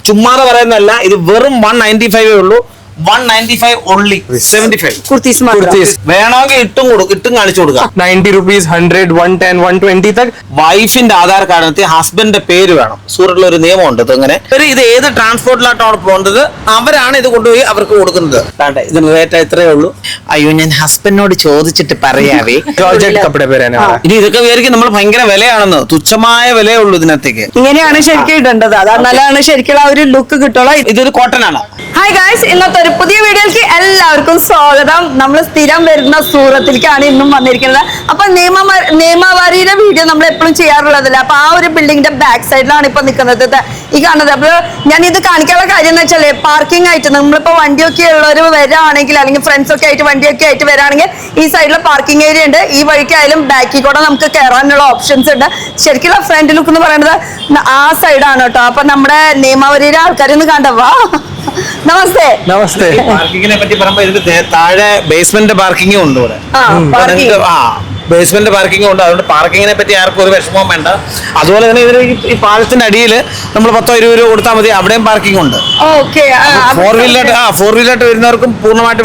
ചുമ്മാതെ പറയുന്നല്ല, ഇത് വെറും 195 ഉള്ളൂ. 195 only. 75 कुर्तीस വേണമെങ്കിൽ ഇട്ടും കാണിച്ചു കൊടുക്കാം. 90 rupees, 100, 110, 120 തक. വൈഫിന്റെ ആധാർ കാർഡിനകത്ത് ഹസ്ബൻഡിന്റെ പേര് വേണം. സൂറത്തിലുള്ള ഒരു നിയമമുണ്ട്. അങ്ങനെ ഇത് ഏത് ട്രാൻസ്പോർട്ടിലായിട്ടാണ് പോകുന്നത് അവരാണ് ഇത് കൊണ്ടുപോയി അവർക്ക് കൊടുക്കുന്നത്. ഇതിന് റേറ്റ് ഇത്രയേ ഉള്ളൂ. അയ്യോ, ഞാൻ ഹസ്ബൻഡിനോട് ചോദിച്ചിട്ട് പറയാവേ. ജോർജറ്റ് കപ്പടെ ഇനി ഇതൊക്കെ വിചാരിക്കും നമ്മൾ ഭയങ്കര വിലയാണെന്ന്. തുച്ഛമായ വിലയേ ഉള്ളൂ ഇതിനകത്തേക്ക്. ഇങ്ങനെയാണ് ശരിക്കും ഇടേണ്ടത്. അതാണല്ലാണ് ശരിക്കും ആ ഒരു ലുക്ക് കിട്ടുള്ളൂ. ഇതൊരു കോട്ടൺ ആണ്. ഹായ് ഗായ്സ്, ഇന്നത്തെ ഒരു പുതിയ വീഡിയോയിലേക്ക് എല്ലാവർക്കും സ്വാഗതം. നമ്മൾ സ്ഥിരം വരുന്ന സൂറത്തിലേക്കാണ് ഇന്നും വന്നിരിക്കുന്നത്. അപ്പൊ നിയമാവരിയുടെ വീഡിയോ നമ്മൾ എപ്പോഴും ചെയ്യാറുള്ളതല്ല. അപ്പൊ ആ ഒരു ബിൽഡിങ്ങിന്റെ ബാക്ക് സൈഡിലാണ് ഇപ്പൊ നിൽക്കുന്നത് ഈ കാണുന്നത്. അപ്പൊ ഞാൻ ഇത് കാണിക്കാനുള്ള കാര്യം എന്ന് വെച്ചാല് പാർക്കിംഗ് ആയിട്ട് നമ്മളിപ്പോ വണ്ടിയൊക്കെ ഉള്ളവർ വരാണെങ്കിൽ അല്ലെങ്കിൽ ഫ്രണ്ട്സ് ഒക്കെ ആയിട്ട് വണ്ടിയൊക്കെ ആയിട്ട് വരാണെങ്കിൽ ഈ സൈഡിൽ പാർക്കിംഗ് ഏരിയ ഉണ്ട്. ഈ വഴിക്കായാലും ബാക്കിൽ കൂടെ നമുക്ക് കയറാനുള്ള ഓപ്ഷൻസ് ഉണ്ട്. ശരിക്കുള്ള ഫ്രണ്ട് ലുക്ക് എന്ന് പറയുന്നത് ആ സൈഡാണ് കേട്ടോ. അപ്പൊ നമ്മുടെ നിയമാവരിയുടെ ആൾക്കാരൊന്ന് കണ്ടവാ. നമസ്തേ. നമസ്തേ. പാർക്കിങ്ങിനെ പറ്റി പറയുമ്പോൾ ഇതിന്റെ താഴെ ബേസ്മെന്റ് പാർക്കിംഗും ഉണ്ട് ഇവിടെ. ബേസ്മെന്റ് പാർക്കിംഗ് ഉണ്ട്. അതുകൊണ്ട് പാർക്കിങ്ങിനെ പറ്റി ആർക്കും ഒരു വിഷമവും വേണ്ട. അതുപോലെ തന്നെ ഇതിന് ഈ പാലത്തിന്റെ അടിയിൽ നമ്മൾ 10-20 രൂപ കൊടുത്താൽ മതി. അവിടെയും പാർക്കിംഗ് ഉണ്ട്. ഫോർ വീലർ വരുന്നവർക്കും പൂർണ്ണമായിട്ട്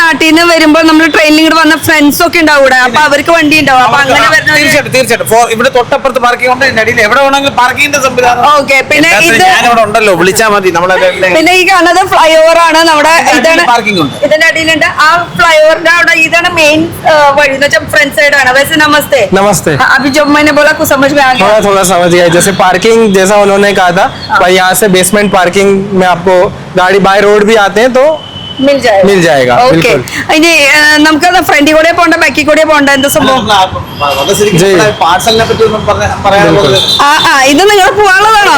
നാട്ടിൽ നിന്ന് വരുമ്പോൾ നമ്മൾ ട്രെയിനിൽ വന്ന ഫ്രണ്ട്സ് ഒക്കെ ഉണ്ടാവും. അപ്പൊ അവർക്ക് വണ്ടി ഉണ്ടാവും. അപ്പൊ അങ്ങനെ തീർച്ചയായിട്ടും ഇവിടെ തൊട്ടപ്പുറത്ത് പാർക്കിംഗ് ഉണ്ട്. ഇതിന്റെ അടിയിൽ എവിടെ വേണമെങ്കിലും പാർക്കിങ്ങിന്റെ സംവിധാനം. പിന്നെ ഞാനിവിടെ ഉണ്ടല്ലോ, വിളിച്ചാൽ മതി. പിന്നെ ഈ കാണുന്നത് ഫ്ലൈ ഓവർ ആണ്. നമ്മുടെ ഇതാണ് പാർക്കിംഗ് ഉണ്ട്. ഇതിന്റെ അടിയിലുണ്ട്. ആ ഫ്ലൈ ഓവറിന്റെ അവിടെ ഇതാണ് മെയിൻ വഴി എന്ന് വെച്ചാൽ ഫ്രണ്ട് സൈഡ്. वैसे नमस्ते. नमस्ते. अभी जो मैंने बोला कुछ समझ में आ गया? थोड़ा समझ गया. जैसे पार्किंग जैसा उन्होंने कहा था, पर यहाँ से बेसमेंट पार्किंग में आपको गाड़ी बाय रोड भी आते हैं तो मिल जाएगा. ഓക്കെ. ഇനി നമുക്ക് ഫ്രണ്ടിൽ കൂടെ പോണ്ട ബാക്കി കൂടെ പോണ്ട എന്താ സംഭവം? പാർസലിനെ പറ്റി ഇത് നിങ്ങൾ പോവാനുള്ളതാണോ?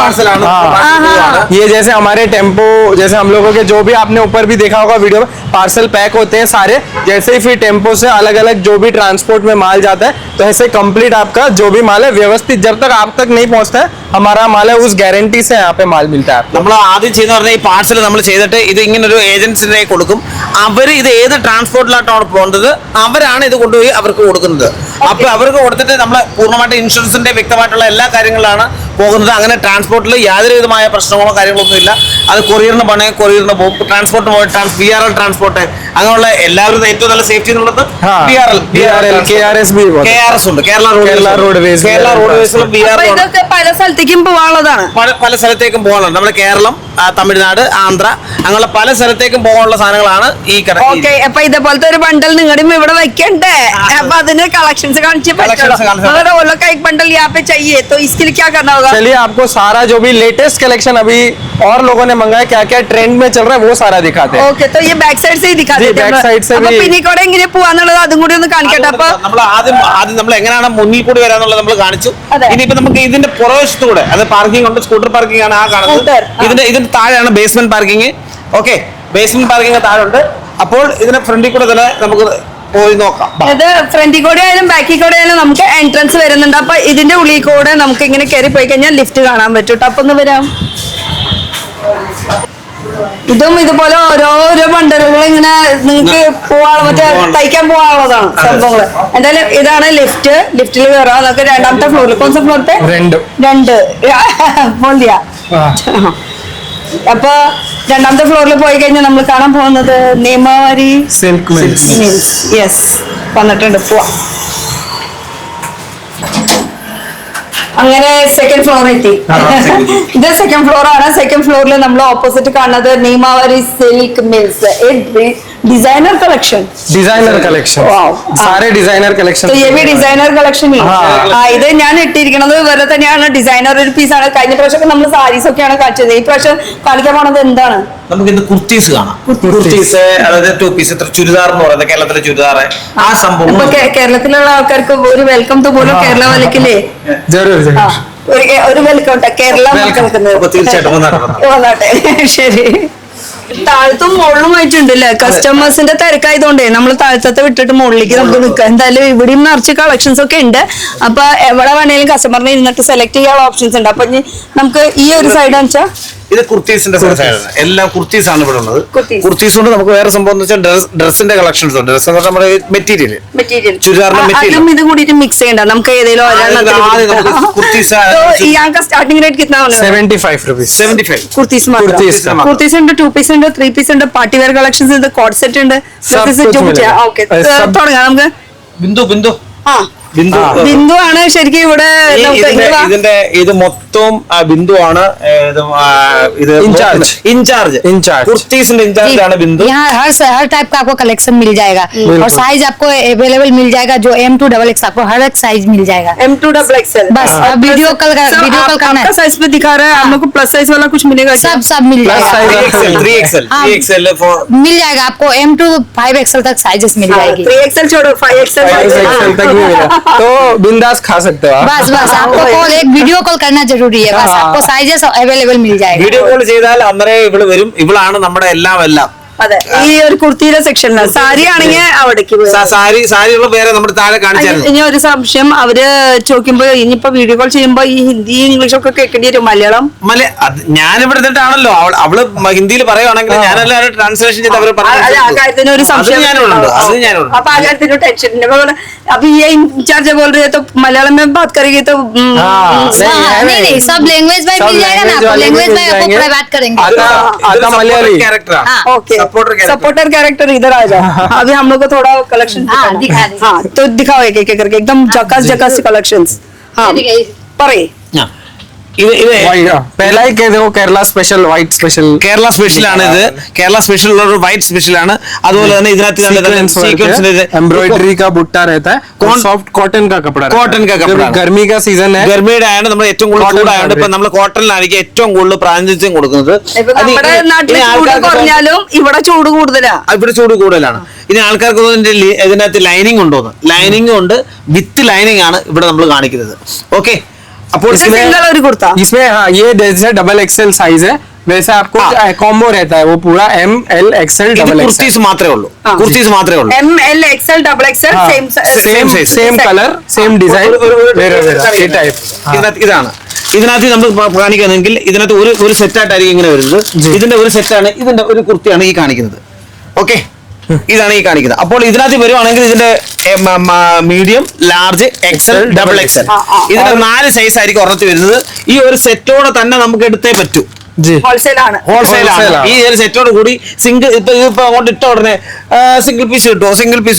ये जैसे हमारे टेम्पो, जैसे हम लोगों के जो भी आपने ऊपर भी देखा होगा वीडियो में, पार्सल पैक होते हैं सारे. जैसे ही फिर टेम्पो से अलग अलग जो भी ट्रांसपोर्ट में माल जाता है, तो ऐसे कंप्लीट आपका जो भी माल है व्यवस्थित जब तक आप तक नहीं पहुंचता है, हमारा माल है उस गारंटी से यहाँ पे माल मिलता है. നമ്മൾ ആദ്യം ചെയ്യുന്ന പറഞ്ഞാൽ ഈ പാർസൽ നമ്മൾ ചെയ്തിട്ട് ഇത് ഇങ്ങനെ ഒരു ഏജൻസിനെ കൊടുക്കും. അവർ ഇത് ഏത് ട്രാൻസ്പോർട്ടിലായിട്ടാണ് പോകുന്നത് അവരാണ് ഇത് കൊണ്ടുപോയി അവർക്ക് കൊടുക്കുന്നത്. അപ്പൊ അവർക്ക് കൊടുത്തിട്ട് നമ്മൾ പൂർണ്ണമായിട്ട് ഇൻഷുറൻസിന്റെ വ്യക്തമായിട്ടുള്ള എല്ലാ കാര്യങ്ങളാണ് പോകുന്നത്. അങ്ങനെ ട്രാൻസ്പോർട്ടിൽ യാതൊരു വിധമായ പ്രശ്നങ്ങളോ കാര്യങ്ങളൊന്നും ഇല്ല. അത് കൊറിയറിന് പണേ കൊറിയറിന് പോകും. ട്രാൻസ്പോർട്ട് VRL ട്രാൻസ്പോർട്ട് അങ്ങനെയുള്ള എല്ലാവരും ഏറ്റവും നല്ല സേഫ്റ്റി എന്നുള്ളത് KRS ഉണ്ട്. കേരള റോഡ്വേസിലും പല സ്ഥലത്തേക്കും പോകാനുള്ളതാണ്. പല സ്ഥലത്തേക്കും പോകാനുള്ളത്. നമ്മുടെ കേരളം, തമിഴ്നാട്, ആന്ധ്ര അങ്ങനെയുള്ള പല സ്ഥലത്തേക്കും പോകാനുള്ള സാധനങ്ങളാണ് ഈ കട. ഓക്കെ. അപ്പൊ ഇതേപോലത്തെ ഒരു ബണ്ടൽ നിങ്ങളുടെയും ഇവിടെ വെക്കണ്ടേ? അപ്പൊ അതിന് കളക്ഷൻസ് കാണിച്ച് बंडल यहाँ पे चाहिए तो इसके लिए क्या करना होगा? चलिए आपको सारा जो भी लेटेस्ट कलेक्शन अभी और लोगों ने मंगाया, क्या क्या ट्रेंड में चल रहा है वो सारा दिखाते हैं. ओके. तो ये बैक साइड से ही दिखा देते हैं. बैक साइड से भी പിന്നിക്കോടെ എങ്ങനെ പോവാന്നുള്ളത് അതും കൂടി ഒന്ന് കാണിക്കട്ടെ. അപ്പൊ നമ്മൾ ആദ്യം നമ്മൾ എങ്ങനെയാണ് മുന്നിൽ കൂടി വരാന്നുള്ളത് നമ്മൾ കാണിച്ചു. ഇനിയിപ്പോ നമുക്ക് ഇതിന്റെ പുറവശത്തൂടെ, അത് പാർക്കിംഗ് ഉണ്ട്, സ്കൂട്ടർ പാർക്കിംഗ് ആണ് ആ കാണുന്നത്. ഇതിന്റെ താഴെയാണ് basement parking. Okay, basement parking താഴെ ഉണ്ട്. അപ്പോൾ ഇതിന്റെ ഫ്രണ്ടിൽ കൂടെ തന്നെ നമുക്ക് പോയി നോക്കാം. ഇത് ഫ്രണ്ടിൽ കൂടെ ആയാലും ബാക്കിൽ കൂടെ ആയാലും നമുക്ക് എൻട്രൻസ് വരുന്നുണ്ട്. അപ്പൊ ഇതിന്റെ ഉള്ളിൽ കൂടെ നമുക്ക് ഇങ്ങനെ കയറി പോയി കഴിഞ്ഞാൽ ലിഫ്റ്റ് കാണാൻ പറ്റും. അപ്പൊ ഒന്ന് വരാം. ഇതും ഇതുപോലെ ഓരോരോ ബണ്ടലുകൾ ഇങ്ങനെ നിങ്ങൾക്ക് പോവാനുള്ള മറ്റേ തയ്ക്കാൻ പോവാനുള്ളതാണ് സംഭവങ്ങള്. എന്തായാലും ഇതാണ് ലിഫ്റ്റ്. ലിഫ്റ്റിൽ കയറാം. നമുക്ക് രണ്ടാമത്തെ ഫ്ലോറിൽ കോൺസെപ്റ്റ് ഫ്ലോറത്തെ 2 പോണ്ടിയാ. അപ്പൊ രണ്ടാമത്തെ ഫ്ലോറിൽ പോയി കഴിഞ്ഞാൽ നമ്മൾ കാണാൻ പോകുന്നത് നിയമാവരി സിൽക്ക് മിൽസ്. യെസ്, വന്നിട്ടുണ്ട്. പോവാം. അങ്ങനെ സെക്കൻഡ് ഫ്ലോർ എത്തി. ഇത് സെക്കൻഡ് ഫ്ലോർ ആണ്. സെക്കൻഡ് ഫ്ലോറിൽ നമ്മൾ ഓപ്പോസിറ്റ് കാണുന്നത് നിയമാവരി സിൽക്ക് മിൽസ്. डिजाइनर कलेक्शन सारे डिजाइनर कलेक्शन. तो ये भी डिजाइनर कलेक्शन ही. ഇത് ഞാൻ ഇട്ടിരിക്കുന്നത് വേറെ തന്നെയാണ്. ഡിസൈനർ ഒരു പീസാണ്. കഴിഞ്ഞ പ്രാവശ്യം നമ്മൾ സാരീസ് ഒക്കെയാണ് കാണിച്ചത്. ഈ പ്രാവശ്യം കാണിക്കാൻ പോണത് എന്താണ്? നമുക്ക് ഇന്ന് കുർത്തീസ് കാണാം. കുർത്തീസ്, അതായത് 2 പീസ് ചുരിദാർ എന്ന് പറയുന്നത് കേരളത്തിലെ ചുരിദാർ. ആ സംഭവം കേരളത്തിലുള്ള ആൾക്കാർക്ക് ഒരു വെൽക്കം ടു പോലും കേരള വലക്കില്ലേ ഒരു വെൽക്കം കേരള തീർച്ചയായിട്ടും വന്നാട്ടെ. ശരി. താഴത്തും മുകളിലും ആയിട്ടുണ്ടല്ലേ. കസ്റ്റമേഴ്സിന്റെ തിരക്കായതുകൊണ്ടേ നമ്മൾ താഴത്തെ വിട്ടിട്ട് മുകളിലേക്ക് നമുക്ക് നിൽക്കാം. എന്തായാലും ഇവിടെയും നിറച്ച് കളക്ഷൻസ് ഒക്കെ ഉണ്ട്. അപ്പൊ എവിടെ വേണേലും കസ്റ്റമറിനെ ഇരുന്നിട്ട് സെലക്ട് ചെയ്യാനുള്ള ഓപ്ഷൻസ് ഉണ്ട്. അപ്പൊ നമുക്ക് ഈ ഒരു സൈഡ് വെച്ചാൽ ഇത് കുർത്തീസിന്റെ സൈഡാണ്, എല്ലാം കുർത്തീസ് ആണ് ഇവിടെ ഉള്ളത്. കുർത്തീസ്. കുർത്തീസ് കൊണ്ട് നമുക്ക് വേറെ സംഭവം എന്ന് വെച്ചാൽ ഡ്രസ്സിന്റെ കളക്ഷൻസ് ഉണ്ട്. ഡ്രസ് എന്ന് പറഞ്ഞാൽ നമ്മുടെ മെറ്റീരിയൽ ചുരിദാറിന്റെ മെറ്റീരിയൽ അതും ഇതും കൂടിയിട്ട് മിക്സ് ചെയ്യണ്ട, നമുക്ക് ഏതെങ്കിലും കുർത്തീസ് यहाँ का स्टार्टिंग रेट कितना होने वाला है? 75 रुपीज 75. कुर्तीस कुर्तीस का। कुर्तीस ഉണ്ട്, 2 പീസ് ഉണ്ട്, 3 പീസ് ഉണ്ട്, പാർട്ടി വെയർ കളക്ഷൻസ് ഉണ്ട്, കോഡ് സെറ്റ് ഉണ്ട്. सब कुछ मिलेगा। ഓക്കെ, सब- തുടങ്ങാം നമുക്ക്. ബിന്ദു ആ, ബിന്ദു ആണ് ശരിക്കും ഇവിടെ നമുക്ക് ഇങ്ങ് വാ. ഇത് മൊത്തം ബിന്ദു ആണ്. ഇത് Incharge. ഇൻചാർജ് കുർത്തീസിന്റെ ഇൻചാർജ് ആണ് ബിന്ദു. यहाँ हर टाइप का आपको कलेक्शन मिल जाएगा और साइज आपको अवेलेबल मिल जाएगा, जो M2XX आपको हर एक साइज मिल जाएगा। M2XXL बस अब वीडियो कॉल करना है, साइज पे दिखा रहा है हम लोग को, प्लस साइज वाला कुछ मिलेगा क्या? सब मिल जाएगा। 3XL मिल जाएगा आपको M2 5XL तक साइजेस मिल जाएगी। 3XL छोड़ो, 5XL 5XL तक भी मिलेगा, तो बिंदास खा सकते हो आप। बस आपको कॉल एक वीडियो कॉल करना जरूरी है, बस आपको साइजेस अवेलेबल मिल जाएगा। വീഡിയോ കോൾ ചെയ്താൽ അന്നേരം ഇവള് വരും. ഇവളാണ് നമ്മുടെ എല്ലാം. അതെ, ഈ ഒരു കുർത്തിയുടെ സെക്ഷനിലാണ്. സാരി ആണെങ്കിൽ അവിടേക്ക് പോയി. സാരികൾ വേറെ നമ്മുടെ താഴെ കാണിച്ചായിരുന്നു. ഇനി ഒരു സംശയം, അവര് ചോദിക്കുമ്പോ ഇനിയിപ്പോ വീഡിയോ കോൾ ചെയ്യുമ്പോ ഈ ഹിന്ദി ഇംഗ്ലീഷ് ഒക്കെ കേൾക്കേണ്ടി വരും, മലയാളം ഞാനിവിടെ ഇരുന്നിട്ടാണല്ലോ അവള് ഹിന്ദിയിൽ പറയുവാണെങ്കിൽ ഞാനെല്ലാം ട്രാൻസ്ലേഷൻ ചെയ്ത് അവര് അല്ല, ആ കാര്യത്തിന് ഒരു സംശയം. ഞാനുണ്ട്. അപ്പൊ ആ കാര്യത്തിന് ടെൻഷൻ. अभी ये इंचार्ज बोल रहे हैं तो मलयालम में बात करेंगे तो नहीं सब लैंग्वेज वाइज मिल जाएगा ना आपको, लैंग्वेज वाइज आपको पूरा बात करेंगे। आता Malayali character okay, supporter character इधर आ जाओ। अभी हम लोग को थोड़ा कलेक्शन दिखा हाँ, तो दिखाओ एक एक करके एकदम झकास कलेक्शंस। हाँ, पर पहला ही कह दो Kerala special white special Kerala special ആണ് ഇത്. കേരള സ്പെഷ്യൽ ഒരു വൈറ്റ് സ്പെഷ്യൽ ആണ്. അതുപോലെ തന്നെ ഇതിനകത്ത് एम्ब्रॉयडरी का बुट्टा रहता है, सॉफ्ट कॉटन का कपड़ा, कॉटन का कपड़ा। गर्मी का सीजन है, ഗർമിയുടെ ആണ് നമ്മൾ ഏറ്റവും കൂടുതൽ ചൂടായതുകൊണ്ട് ഇപ്പൊ നമ്മൾ കോട്ടണിലായിരിക്കും ഏറ്റവും കൂടുതൽ പ്രാതിനിധ്യം കൊടുക്കുന്നത്. നമ്മുടെ നാട്ടിൽ ചൂട് കുറഞ്ഞാലും ഇവിടെ ചൂട് കൂടുതലാ. ഇവിടെ ചൂട് കൂടുതലാണ്. ഇനി ആൾക്കാർക്ക് ഇതിനകത്ത് ലൈനിങ് ഉണ്ടോന്ന്, ലൈനിങ് ഉണ്ട്, വിത്ത് ലൈനിങ് ആണ് ഇവിടെ നമ്മൾ കാണിക്കുന്നത്. ഓക്കെ, അപ്പോൾ इसमें हाँ ये जैसे XXL साइज है, वैसे आपको कॉम्बो रहता है, वो पूरा ML XL കുർത്തീസ് മാത്രമേ ഉള്ളൂ. കുർത്തീസ് മാത്രമേ ഉള്ളൂ. ML XL XXL same colour same design ഇതാണ്. ഇതിനകത്ത് നമ്മൾ കാണിക്കുകയാണെങ്കിൽ ഇതിനകത്ത് ഒരു സെറ്റായിട്ടായിരിക്കും ഇങ്ങനെ വരുന്നത്. ഇതിന്റെ ഒരു സെറ്റാണ്, ഇതിന്റെ ഒരു കുർത്തിയാണ് ഈ കാണിക്കുന്നത്. ഓക്കെ, ഇതാണ് ഈ കാണിക്കുന്നത്. അപ്പോൾ ഇതിനകത്ത് വരുവാണെങ്കിൽ ഇതിന്റെ മീഡിയം, ലാർജ്, XL, XXL ഇതിന്റെ 4 സൈസ് ആയിരിക്കും ഒരെണ്ണത്തിൽ വരുന്നത്. ഈ ഒരു സെറ്റോടെ തന്നെ നമുക്ക് എടുത്തേ പറ്റൂ. ഹോൾസെയിൽ ആണ്. ഈ ഒരു സെറ്റോട് കൂടി സിംഗിൾ ഇപ്പൊ അങ്ങോട്ട് ഇട്ട ഉടനെ സിംഗിൾ പീസ്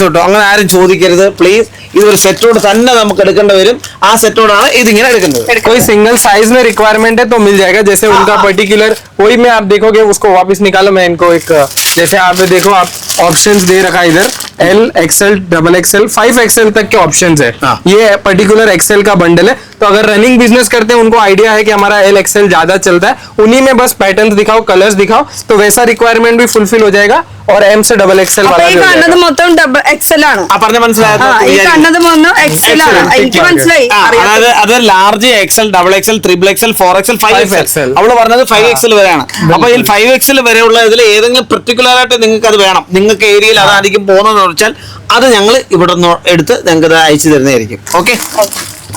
കിട്ടോ അങ്ങനെ ആരും ചോദിക്കരുത് പ്ലീസ്. ഇതൊരു സെറ്റോട് തന്നെ നമുക്ക് എടുക്കേണ്ടി വരും. ആ സെറ്റോടാണ് ഇതിങ്ങനെ എടുക്കുന്നത്. कोई सिंगल साइज में रिक्वायरमेंट है तो मिल जाएगा, जैसे उनका पर्टिकुलर वही में आप देखोगे उसको वापस निकालो। मैं इनको एक जैसे आप देखो, आप ऑप्शंस दे रखा है इधर L XL XXL 5XL तक के ऑप्शंस है। ये पर्टिकुलर XL का बंडल है, तो अगर रनिंग बिजनेस करते हैं उनको आइडिया है कि हमारा L XL ज्यादा चलता है, उन्हीं में बस पैटर्न दिखाओ, कलर्स दिखाओ, तो वैसा रिक्वायरमेंट भी फुलफिल हो जाएगा। और M से XXL वाला ഈ കാണുന്നത് മൊത്തം XL ആണ്. മനസ്സിലായോ? ഈ കാണുന്നത് മൊത്തം XL ആണ്. എനിക്ക് മനസ്സിലായി. അത് large, XL, XXL, XXL, 4XL, 5XL. അവള് പറഞ്ഞത് 5XL വരെയാണ്. അപ്പൊ ഈ 5XL വരെയുള്ള ഇതിൽ ഏതെങ്കിലും പെർട്ടിക്കുലർ ആയിട്ട് നിങ്ങൾക്ക് അത് വേണം, നിങ്ങൾക്ക് ഏരിയയിൽ അതായിരിക്കും പോകുന്നതെന്ന് വെച്ചാൽ അത് ഞങ്ങൾ ഇവിടെ നിന്ന് എടുത്ത് ഞങ്ങൾക്ക് അയച്ചു തരുന്നതായിരിക്കും. ഓക്കെ,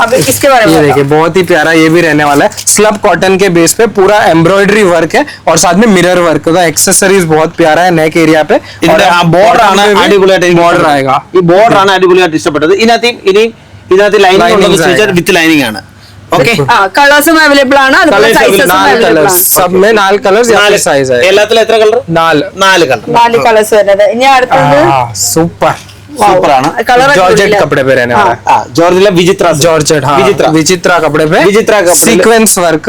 अब इसके बारे ये में देखिए, बहुत ही प्यारा ये भी रहने वाला है। स्लब कॉटन के बेस पे पूरा एम्ब्रॉयडरी वर्क है और साथ में मिरर वर्क होगा। एक्सेसरीज बहुत प्यारा है नेक एरिया पे, और बॉर्डर ആണ് അടിപൊളിയായിട്ട് बॉर्डर आएगा। ഈ ബോർഡർ ആണ് അടിപൊളിയായിട്ട് ഇഷ്ടപ്പെട്ടത്. ഇതിനകത്ത് ലൈനിങ് വിത്ത് ലൈനിങ് ആണ്. ഓക്കെ, കളേഴ്സും അവൈലബിൾ ആണ്. सब में 4 कलर्स या साइज है। എല്ലാത്തിലും എത്ര കളർ? 4 കളർ. 4 കളേഴ്സ് വരുന്നത്. ഇനി അടുത്തത് सुपर സൂപ്പർ ആണ്. जॉर्जेट कपड़े पे रहने वाला है। ജോർജിലെ जॉर्जेट हाँ, विचित्रा कपड़े पे सीक्वेंस वर्क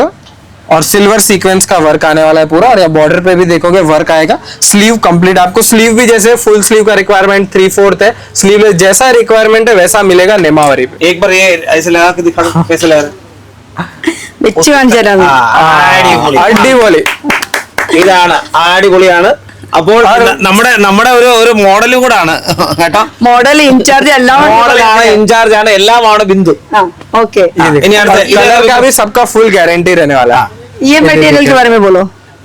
और सिल्वर सीक्वेंस का वर्क आने वाला है पूरा। और यहाँ बॉर्डर पे भी देखोगे वर्क आएगा। स्लीव कंप्लीट, आपको स्लीव भी जैसे फुल स्लीव का रिक्वायरमेंट 3/4 है, स्लीव जैसा रिक्वायरमेंट है वैसा मिलेगा नेमावरी पे। एक बार ये ऐसे लगा के दिखा दो कैसे लग रहा വെച്ച് കാണിച്ചു തരാം. അടിപൊളി, ഇതാണ് അടിപൊളിയാണ്. അപ്പോൾ നമ്മുടെ ഒരു മോഡലും കൂടെ ആണ് കേട്ടോ. മോഡൽ ഇൻചാർജ് എല്ലാം മോഡലാണ്, ഇൻചാർജ് ആണ്, എല്ലാമാണ് ബിന്ദു. ओके, ഇനി അടുത്ത कलर का भी सबका फुल गारंटी रहने वाला है। ये मटेरियल के बारे में बोलो।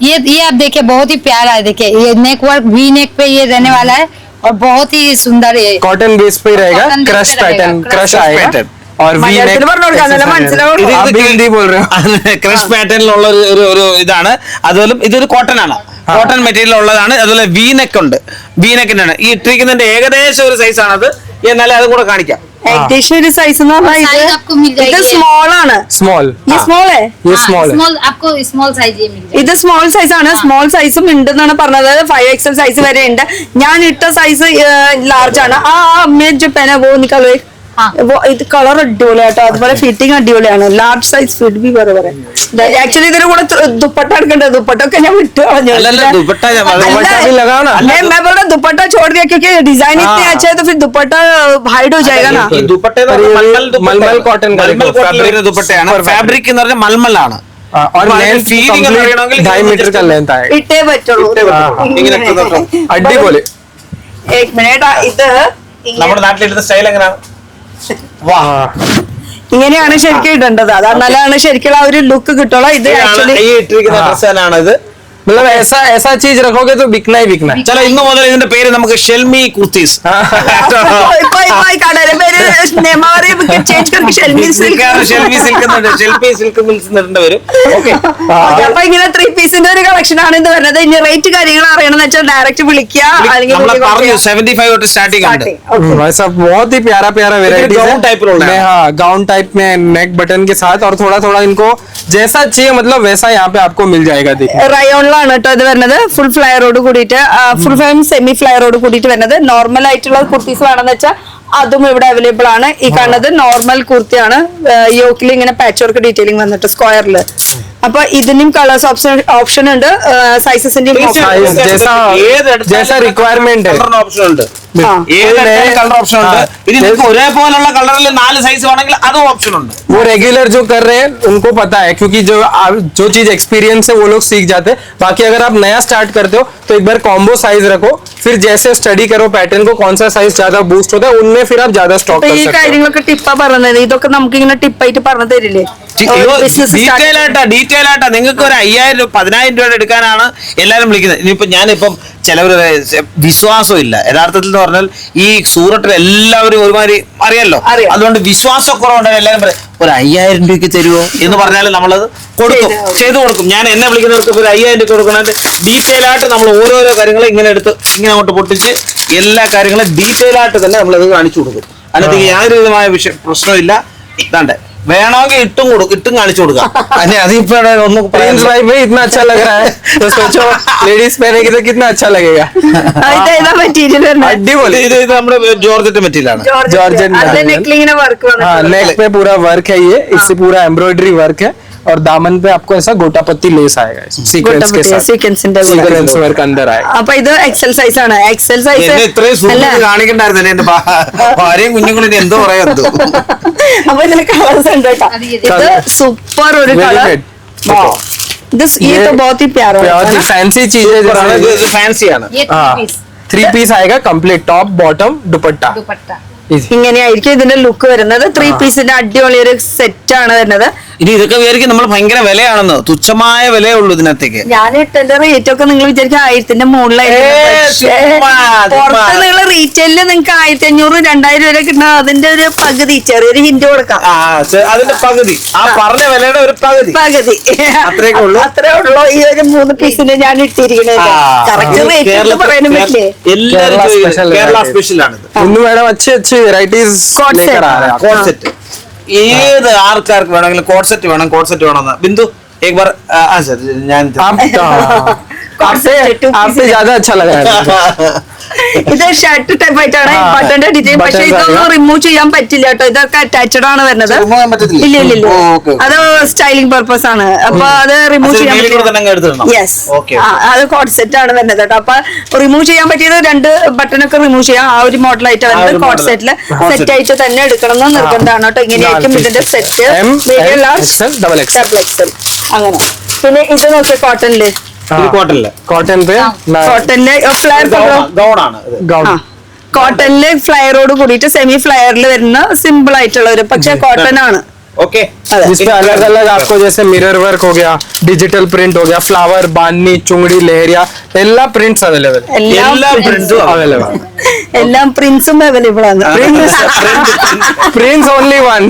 ये आप देखिए बहुत ही प्यारा है। देखिए ये नेक वर्क वी नेक पे ये रहने वाला है और बहुत ही सुंदर है। कॉटन बेस पे रहेगा, क्रश पैटर्न क्रश आएगा। और V മലയാളത്തിൽ പറഞ്ഞു കൊടുക്കാന്നല്ല മനസ്സിലാവുള്ളൂ. आप भी हिंदी बोल रहे हो ക്രഷ് പാറ്റേണിലുള്ള ഒരു ഇതാണ്. അതുപോലെ ഇതൊരു കോട്ടൺ ആണ്, കോട്ടൺ മെറ്റീരിയൽ ഉള്ളതാണ്. അതുപോലെ വീനെക്ക് ഉണ്ട്, വീനെക്കിന്റെ ആണ് ഈ ഇട്ടിരിക്കുന്നതിന്റെ ഏകദേശം ഒരു സൈസ് ആണത്. എന്നാലും അതും കൂടെ കാണിക്കാം. ഏകദേശം ഒരു സൈസ് എന്ന് പറഞ്ഞാൽ Size आपको मिल ഇത് जाएगी। സ്മോൾ ആണ്. स्मॉल ഈ സ്മോൾ ये हाँ, स्मॉल है स्मॉल आपको स्मॉल साइज ये मिल जाएगा। ഇത് സ്മോൾ സൈസ് ആണ്. സ്മോൾ സൈസും ഉണ്ടെന്നാണ് പറഞ്ഞത്. 5XL സൈസ് വരെ ഉണ്ട്. ഞാൻ ഇട്ട സൈസ് ലാർജ് ആണ്. ആ അമ്മ जो पहना वो निकालो एक। हाँ। वो ഇത് കളർ അടിപൊളിയാട്ടോ, അതുപോലെ ഫിറ്റിംഗ് അടിപൊളിയാണ്. ലാർജ് സൈസ് ഫിറ്റ് ബി ബറബർ ആക്ച്വലി ഇതിന്റെ കൂടെ ദുപ്പട്ട എടുക്കണ്ടേ, ദുപ്പട്ട ഒക്കെ ഞാൻ വിട്ടു കളഞ്ഞു. അല്ലല്ല, ദുപ്പട്ട दुपट्टा भी लगाओ ना। मैं बोल रहा दुपट्टा छोड़ दिया क्योंकि डिजाइन इतने अच्छे है तो फिर दुपट्टा हाइड हो जाएगा ना. ഈ ദുപ്പട്ട എന്ന് പറഞ്ഞാൽ മൽമൽ ദുപ്പട്ട. മൽമൽ cotton का മൽമൽ देखो, cotton വരുന്ന ദുപ്പട്ടയാണ്. super ഫാബ്രിക് എന്ന് പറഞ്ഞാൽ മൽമലാണ്. और അപ്പൊ അതിന്റെ लेंथ feeling എന്ന് പറയണമെങ്കിൽ 2.5 मीटर का लेंथ आएगा ഇട്ടേ പറ്റുള്ളൂ. ഇങ്ങനെ ഇട്ട് നോക്കാം. അടിപൊളി. एक मिनट ഇത് നമ്മുടെ നാട്ടിലിരുന്ന സ്റ്റൈൽ എങ്ങനെയാണ്? വാ, ഇങ്ങനെയാണ് ശരിക്കും ഇടേണ്ടത്. അത് എന്നാലാണ് ശരിക്കും ആ ഒരു ലുക്ക് കിട്ടുള്ളൂ. ഇത് ആക്ച്വലി ഈ ഇട്ടിരിക്കുന്ന ഡ്രസ് തന്നെയാണ് ഇത്. मतलब ऐसा ऐसा चीज रखोगे तो बिकना ही बिकना है। ചലോ ഇന്ന് മുതൽ ഇതിന്റെ പേര് നമുക്ക് ഷെൽമി കുർത്തീസ്. കടയുടെ പേര് നെമാറി ചേഞ്ച് करके Shelmi silk. Shelmi silk Shelmi silk mills എന്നിട്ട് വരും. ഓക്കെ, അപ്പൊ ഇങ്ങനെ 3 പീസിന്റെ ഒരു കളക്ഷൻ ആണ് ഇത് വരുന്നത്. ഇനി റേറ്റ് കാര്യങ്ങൾ അറിയണമെന്ന് വെച്ചാൽ ഡയറക്റ്റ് വിളിക്കുക. നമ്മൾ പറഞ്ഞു 75 തൊട്ട് സ്റ്റാർട്ടിംഗ് ഉണ്ട്. वैसा बहुत ही प्यारा प्यारा वेराइटी gown type रोल है। हाँ, गाउन टाइप में नेक बटन के साथ और थोड़ा थोड़ा इनको जैसा चाहिए मतलब वैसा यहाँ पे आपको मिल जाएगा। देखिए റയോണിലാണ് കേട്ടോ ഇത് വരുന്നത്. ഫുൾ ഫ്ലയറോട് കൂടിയിട്ട്, ഫുൾ ഫ്ലെയർ സെമി ഫ്ലയറോട് കൂടിയിട്ട് വരുന്നത്. നോർമൽ ആയിട്ടുള്ള കുർത്തീസ് വേണമെന്ന് വെച്ചാൽ അതും ഇവിടെ അവൈലബിൾ ആണ്. ഈ കാണുന്നത് നോർമൽ കുർത്തിയാണ്. യോക്കിൽ ഇങ്ങനെ പാച്ച് വർക്ക് ഡീറ്റെയിലിംഗ് വന്നിട്ട് സ്ക്വയറില്. അപ്പൊ ഇതിനും കളേഴ്സ് ഓപ്ഷൻ ഉണ്ട്, സൈസസിന്റെയും size जैसा रिक्वायरमेंट है। ഓപ്ഷൻ ഉണ്ട്, കളർ ഓപ്ഷൻ ഉണ്ട്. ഇനി നിങ്ങൾക്ക് ഒരേപോലുള്ള കളറിൽ 4 സൈസ് വേണമെങ്കിൽ അതും ഓപ്ഷൻ ഉണ്ട്. वो रेगुलर जो कर रहे हैं उनको पता है क्योंकि जो चीज एक्सपीरियंस है वो लोग सीख जाते हैं। बाकी अगर आप नया स्टार्ट करते हो तो एक बार कॉम्बो साइज रखो, फिर जैसे स्टडी करो पैटर्न को कौन सा साइज ज्यादा बूस्ट होता है उनमें फिर आप ज्यादा स्टॉक कर ഈ सकते हो। കാര്യങ്ങളൊക്കെ ടിപ്പാ പറഞ്ഞത്. ഇതൊക്കെ നമുക്ക് ഇങ്ങനെ ടിപ്പായിട്ട് പറഞ്ഞു തരില്ലേ ബിസിനസ് ഡീറ്റെയിൽ ആയിട്ടാ നിങ്ങൾക്ക് ഒരു 5000 രൂപ 10000 രൂപ എടുക്കാനാണ് എല്ലാരും വിളിക്കുന്നത്. ഇനിയിപ്പോ ഞാനിപ്പം ചിലവർ വിശ്വാസം ഇല്ല യഥാർത്ഥത്തിൽ എന്ന് പറഞ്ഞാൽ ഈ സൂറത്തിൽ എല്ലാവരും ഒരുമാതിരി അറിയാലോ. അറിയാം. അതുകൊണ്ട് വിശ്വാസക്കുറവുണ്ട്. എല്ലാവരും പറയും ഒരു 5000 രൂപയ്ക്ക് തരുമോ എന്ന് പറഞ്ഞാൽ നമ്മളത് കൊടുക്കും, ചെയ്തു കൊടുക്കും. ഞാൻ എന്നെ വിളിക്കുന്നവർക്ക് ഒരു 5000 രൂപ കൊടുക്കണത് ഡീറ്റെയിൽ ആയിട്ട് നമ്മൾ ഓരോരോ കാര്യങ്ങളും ഇങ്ങനെ എടുത്ത് ഇങ്ങനെ അങ്ങോട്ട് പൊട്ടിച്ച് എല്ലാ കാര്യങ്ങളും ഡീറ്റെയിൽ ആയിട്ട് തന്നെ നമ്മളത് കാണിച്ചു കൊടുക്കും. അതിനകത്ത് യാതൊരു വിധമായ പ്രശ്നമില്ല. ഇതാണ്ട് വേണമെങ്കിൽ ഇട്ടും കാണിച്ചു കൊടുക്കാം. അതിപ്പോ ഒന്നും प्रिंस भाई भाई इतना अच्छा लग रहा है तो सोचो लेडीज पहनेगी तो कितना अच्छा लगेगा। ഇതേതാ മെറ്റീരിയൽ വരുന്നത്? अड्डीबोली। ഇത് നമ്മുടെ ജോർജറ്റ് മെറ്റീരിയൽ ആണ്. ജോർജറ്റ് അതിന്റെ നെക്കിൽ ഇങ്ങനെ വർക്ക് हाँ, വന്നിട്ടുണ്ട്. नेक पे पूरा वर्क है ये, इससे पूरा एम्ब्रॉयडरी वर्क है और दामन पे आपको ऐसा गोटा पत्ती लेस आएगा सीक्वेंस के साथ, സീക്വൻസിന്റെ കൂടെ. सीक्वेंस वर्क अंदर आएगा। അപ്പൊ ഇത് എക്സൽ സൈസ് ആണ്. എക്സൽ സൈസ് എന്നെ ഇത്രയും സൂക്ഷിച്ച് കാണിക്കണ്ടായിരുന്നില്ല. എന്റെ ഭാര്യയും കുഞ്ഞുങ്ങളും എന്തോ പറയാത്തത്. അപ്പൊ ഇതിന് കളേഴ്സ് ഉണ്ട് കേട്ടോ. ഇത് സൂപ്പർ ഒരു Very കളർ. good. ഇത് ये तो बहुत ही प्यारा बहुत ही है। फैंसी चीज है जैसे ഫാൻസിയാണ്. ये 3 हाँ, पीस 3 पीस आएगा कंप्लीट, टॉप बॉटम दुपट्टा। दुपट्टा। ഇങ്ങനെയായിരിക്കും ഇതിന്റെ ലുക്ക് വരുന്നത്. 3 പീസിന്റെ അടിപൊളി ഒരു സെറ്റ് ആണ് വരുന്നത്. ഇനി ഇതൊക്കെ വിചാരിക്കും നമ്മൾ ഭയങ്കര വിലയാണെന്ന്. തുച്ഛമായ വിലയേ ഉള്ളൂ ഇതിനകത്തേക്ക്. ഞാൻ ഇട്ടതിന്റെ റേറ്റ് ഒക്കെ നിങ്ങൾ വിചാരിക്കും 1000ന്റെ മുകളിലായിരിക്കും. പുറത്ത് നിങ്ങൾ റീറ്റെയിലിൽ നിങ്ങൾക്ക് 1500 2000 വരെ കിട്ടുന്ന അതിന്റെ ഒരു പകുതി ചെറിയൊരു ഹിന്റ് കൊടുക്കാം. അതിന്റെ പകുതി, ആ പറഞ്ഞ വിലയുടെ ഒരു പകുതി അത്രയൊക്കെ ഉള്ളൂ. അത്രേ ഉള്ളൂ. ഈ ഒരു 3 പീസിന് ഞാൻ ഇട്ടിരിക്കുന്നത് കറക്റ്റ് റേറ്റ് പറയാനും പറ്റില്ലേ? എല്ലാവരും കേരള ചോദിക്കും, special കേരള variety. സ്പെഷ്യൽ ആണ്. इन्नू मैडम अच्छी अच्छी वेराइटीज Coat set. लेकर आ रहे हैं आप। കോഡ് സെറ്റ് ഏത് ആർക്കാർക്ക് വേണമെങ്കിലും കോഡ് സെറ്റ് വേണമെന്ന് ബിന്ദു एक बार सर ഞാൻ आपसे ज्यादा अच्छा लग रहा है। ഇത് ഷർട്ട് ടൈപ്പ് ആയിട്ടാണ് ബട്ടന്റെ ഡിസൈൻ. പക്ഷെ ഇതൊന്നും റിമൂവ് ചെയ്യാൻ പറ്റില്ല കേട്ടോ. ഇതൊക്കെ അറ്റാച്ച്ഡ് ആണ് വരുന്നത്. ഇല്ല ഇല്ല ഇല്ല, അത് സ്റ്റൈലിംഗ് പർപ്പസ് ആണ്. അപ്പൊ അത് റിമൂവ് ചെയ്യാൻ പറ്റില്ല. യെസ്, അത് കോഡ് സെറ്റ് ആണ് വരുന്നത് കേട്ടോ. അപ്പൊ റിമൂവ് ചെയ്യാൻ പറ്റിയത് 2 ബട്ടണൊക്കെ റിമൂവ് ചെയ്യാം. ആ ഒരു മോഡലായിട്ട് വരുന്നത് കോഡ് സെറ്റില് സെറ്റ് ആയിട്ട് തന്നെ എടുക്കണം എന്ന് നിർബന്ധമാണ് കേട്ടോ. ഇങ്ങനെയായിരിക്കും ഇതിന്റെ set. Medium large double XL അങ്ങനെ. പിന്നെ ഇത് നോക്കിയ കോട്ടണില് कॉटन पे കോട്ടണില് ഫ്ലയർ ഗൗൺ ആണ്. गाउन കോട്ടണില് ഫ്ലയറോട് കൂടിയിട്ട് സെമി ഫ്ലയറിൽ വരുന്ന സിമ്പിൾ ആയിട്ടുള്ള ഒരു, പക്ഷെ കോട്ടൺ ആണ്. ഓക്കെ जिसमें अलग अलग आपको जैसे मिरर वर्क हो गया, डिजिटल प्रिंट हो गया, फ्लावर, बांधनी, चुंगड़ी, लहरिया, एल्ला प्रिंट्स अवेलेबल, എല്ലാ പ്രിന്റും अवेलेबल. എല്ലാം പ്രിന്റ്സും അവൈലബിൾ ആണ്. Prince only one.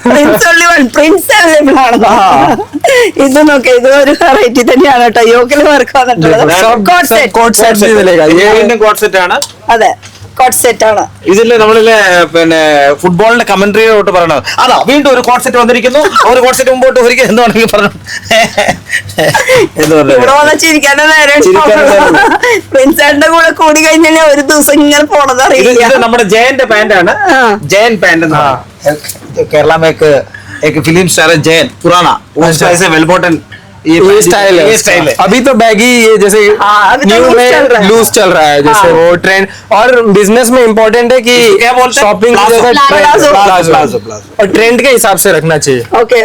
Prints only one. Prints available ആണ്. ഇത് നോക്കെ, ഇത് ഒരു വെറൈറ്റി തന്നെയാണ് കേട്ടോ. യോക്കിൽ വർക്ക് വന്നിട്ടുള്ളത് കോട്ട് സെറ്റ്. भी मिलेगा. ये കോട്ട് സെറ്റ് ആണ്. അതെ, കോട്ട് സെറ്റ് ആണ്. ഇതില് നമ്മളിലെ പിന്നെ ഫുട്ബോളിന്റെ കമന്ററിയോട്ട് പറയണത് അതാ വീണ്ടും ഒരു കോട്ട് സെറ്റ് വന്നിരിക്കുന്നു. ഒരു കോട്ട് സെറ്റ് മുമ്പോട്ട് ഒരിക്കൽ എന്ത് വേണമെങ്കിൽ പറഞ്ഞു എന്ന് ഇവിടെ പറഞ്ഞു. വന്ന് ചിരിക്കാനേ നേരം. ചിരിക്കാനേ പ്രിൻസാറിന്റെ കൂടെ കൂടി കഴിഞ്ഞാൽ ഒരു ദിവസം ഇങ്ങനെ പോണത് ഇത് അറിയില്ല. നമ്മുടെ ജയന്റെ പാന്റ് ആണ്. ജയൻ പാന്റ് കേരള മേക്ക് एक फिल्म स्टार है जैन पुराना, उसका ऐसे वेल बॉटन ये स्टाइल है. ये स्टाइल है. अभी तो बैगी ये जैसे अभी तो न्यू loose चल रहा में है. लूज चल रहा है, जैसे वो ट्रेंड. और बिजनेस में इम्पोर्टेंट है कि क्या बोलते हैं? Shopping palazzo. प्लाजो. और ट्रेंड के हिसाब से रखना चाहिए. ओके,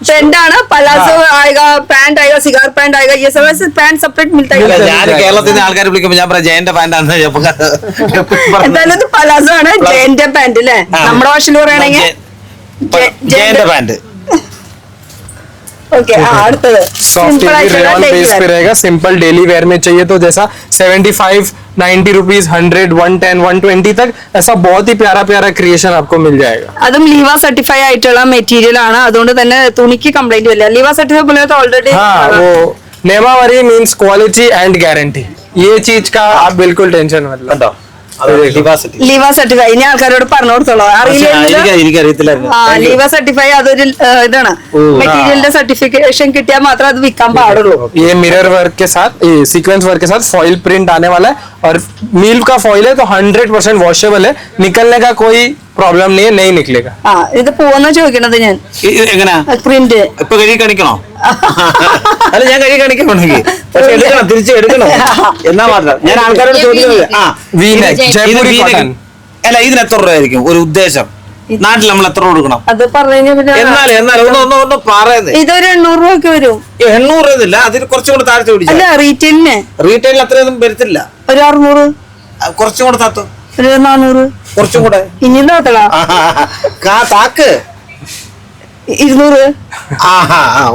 ट्रेंड ആണ്. പലാസോ ആएगा, पैंट आएगा, सिगार पैंट आएगा, ये सब ऐसे पैंट सेपरेट मिलता है. ഞാൻ കേരളത്തിൽ നിന്ന് ആൾക്കാർ വിളിക്കുമ്പോൾ ഞാൻ പറയാം ജയന്റെ പാന്റ് ആണ്. എന്തായാലും ഇത് പലാസോ ആണ്. ജയന്റെ പാന്റ് അല്ലേ? നമ്മുടെ ഭാഷയിൽ പറയുകയാണെങ്കിൽ ജയന്റെ പാന്റ്. ओके, അടുത്തത് सॉफ्ट रेयन बेस पे रहेगा. सिंपल डेली वेयर में चाहिए तो जैसा 75, 90 रुपीज, 100, 110, 120 तक ऐसा बहुत ही प्यारा प्यारा क्रिएशन आपको मिल जाएगा. അതും ലീവ സർട്ടിഫൈ ആയിട്ടുള്ള മെറ്റീരിയൽ ആണ്. അതുകൊണ്ട് തന്നെ തുണിക്ക് കംപ്ലൈന്റ് വരില്ല. ലീവ സർട്ടിഫൈ പോലെ ഓൾറെഡി हाँ, वो नेमावरी मीन्स क्वालिटी एंड गारंटी. ये चीज का आप बिल्कुल टेंशन मत लो. കണ്ടോ ലീവ സർട്ടിഫൈ. ഇനി ആൾക്കാരോട് പറഞ്ഞു കൊടുത്തോളൂ. അറിയില്ല, എനിക്കറിയത്തില്ലായിരുന്നു. ലീവ സർട്ടിഫൈ അതൊരു ഇതാണ്. മെറ്റീരിയലിന്റെ സർട്ടിഫിക്കേഷൻ കിട്ടിയാൽ മാത്രം അത് വിൽക്കാൻ പാടുള്ളൂ. ये मिरर वर्क के साथ, ये सीक्वेंस वर्क के साथ फॉइल प्रिंट आने वाला है. और मील का फॉइल है तो 100% वॉशेबल है. निकलने का कोई प्रॉब्लम नहीं है, नहीं निकलेगा. ആ, ഇത് പോവെന്നാ ചോദിക്കണത് ഞാൻ. എങ്ങനാ പ്രിന്റ് ഇപ്പൊ കഴുകി കാണിക്കണോ? അല്ല, ഞാൻ കഴുകി കാണിക്കണമെങ്കിൽ പക്ഷെ എടുക്കണം, തിരിച്ച് എടുക്കണം എന്നാ മാത്രം. ഞാൻ ആൾക്കാരോട് ചോദിക്കുന്നത് वी नेक जयपुरी कॉटन. അല്ല, ഇതിന് എത്ര രൂപ ആയിരിക്കും ഒരു ഉദ്ദേശം? നാട്ടിൽ നമ്മൾ എത്ര കൊടുക്കണം? അത് പറഞ്ഞു പിന്നെ എന്നാലും ഒന്ന് പറയുന്നത്. ഇതൊരു 800 രൂപയ്ക്ക് വരും. 800 എന്നില്ല, അതിൽ കുറച്ചും കൂടെ താഴ്ത്തി പിടിച്ചു. അല്ല, റീറ്റെയിലിന് റീറ്റെയിലിൽ അത്രയൊന്നും വരത്തില്ല. ഒരു 600, കുറച്ചും കൂടെ താത്തു, ഒരു 400, കുറച്ചും കൂടെ ഇനി താത്തടാ താക്ക് 200.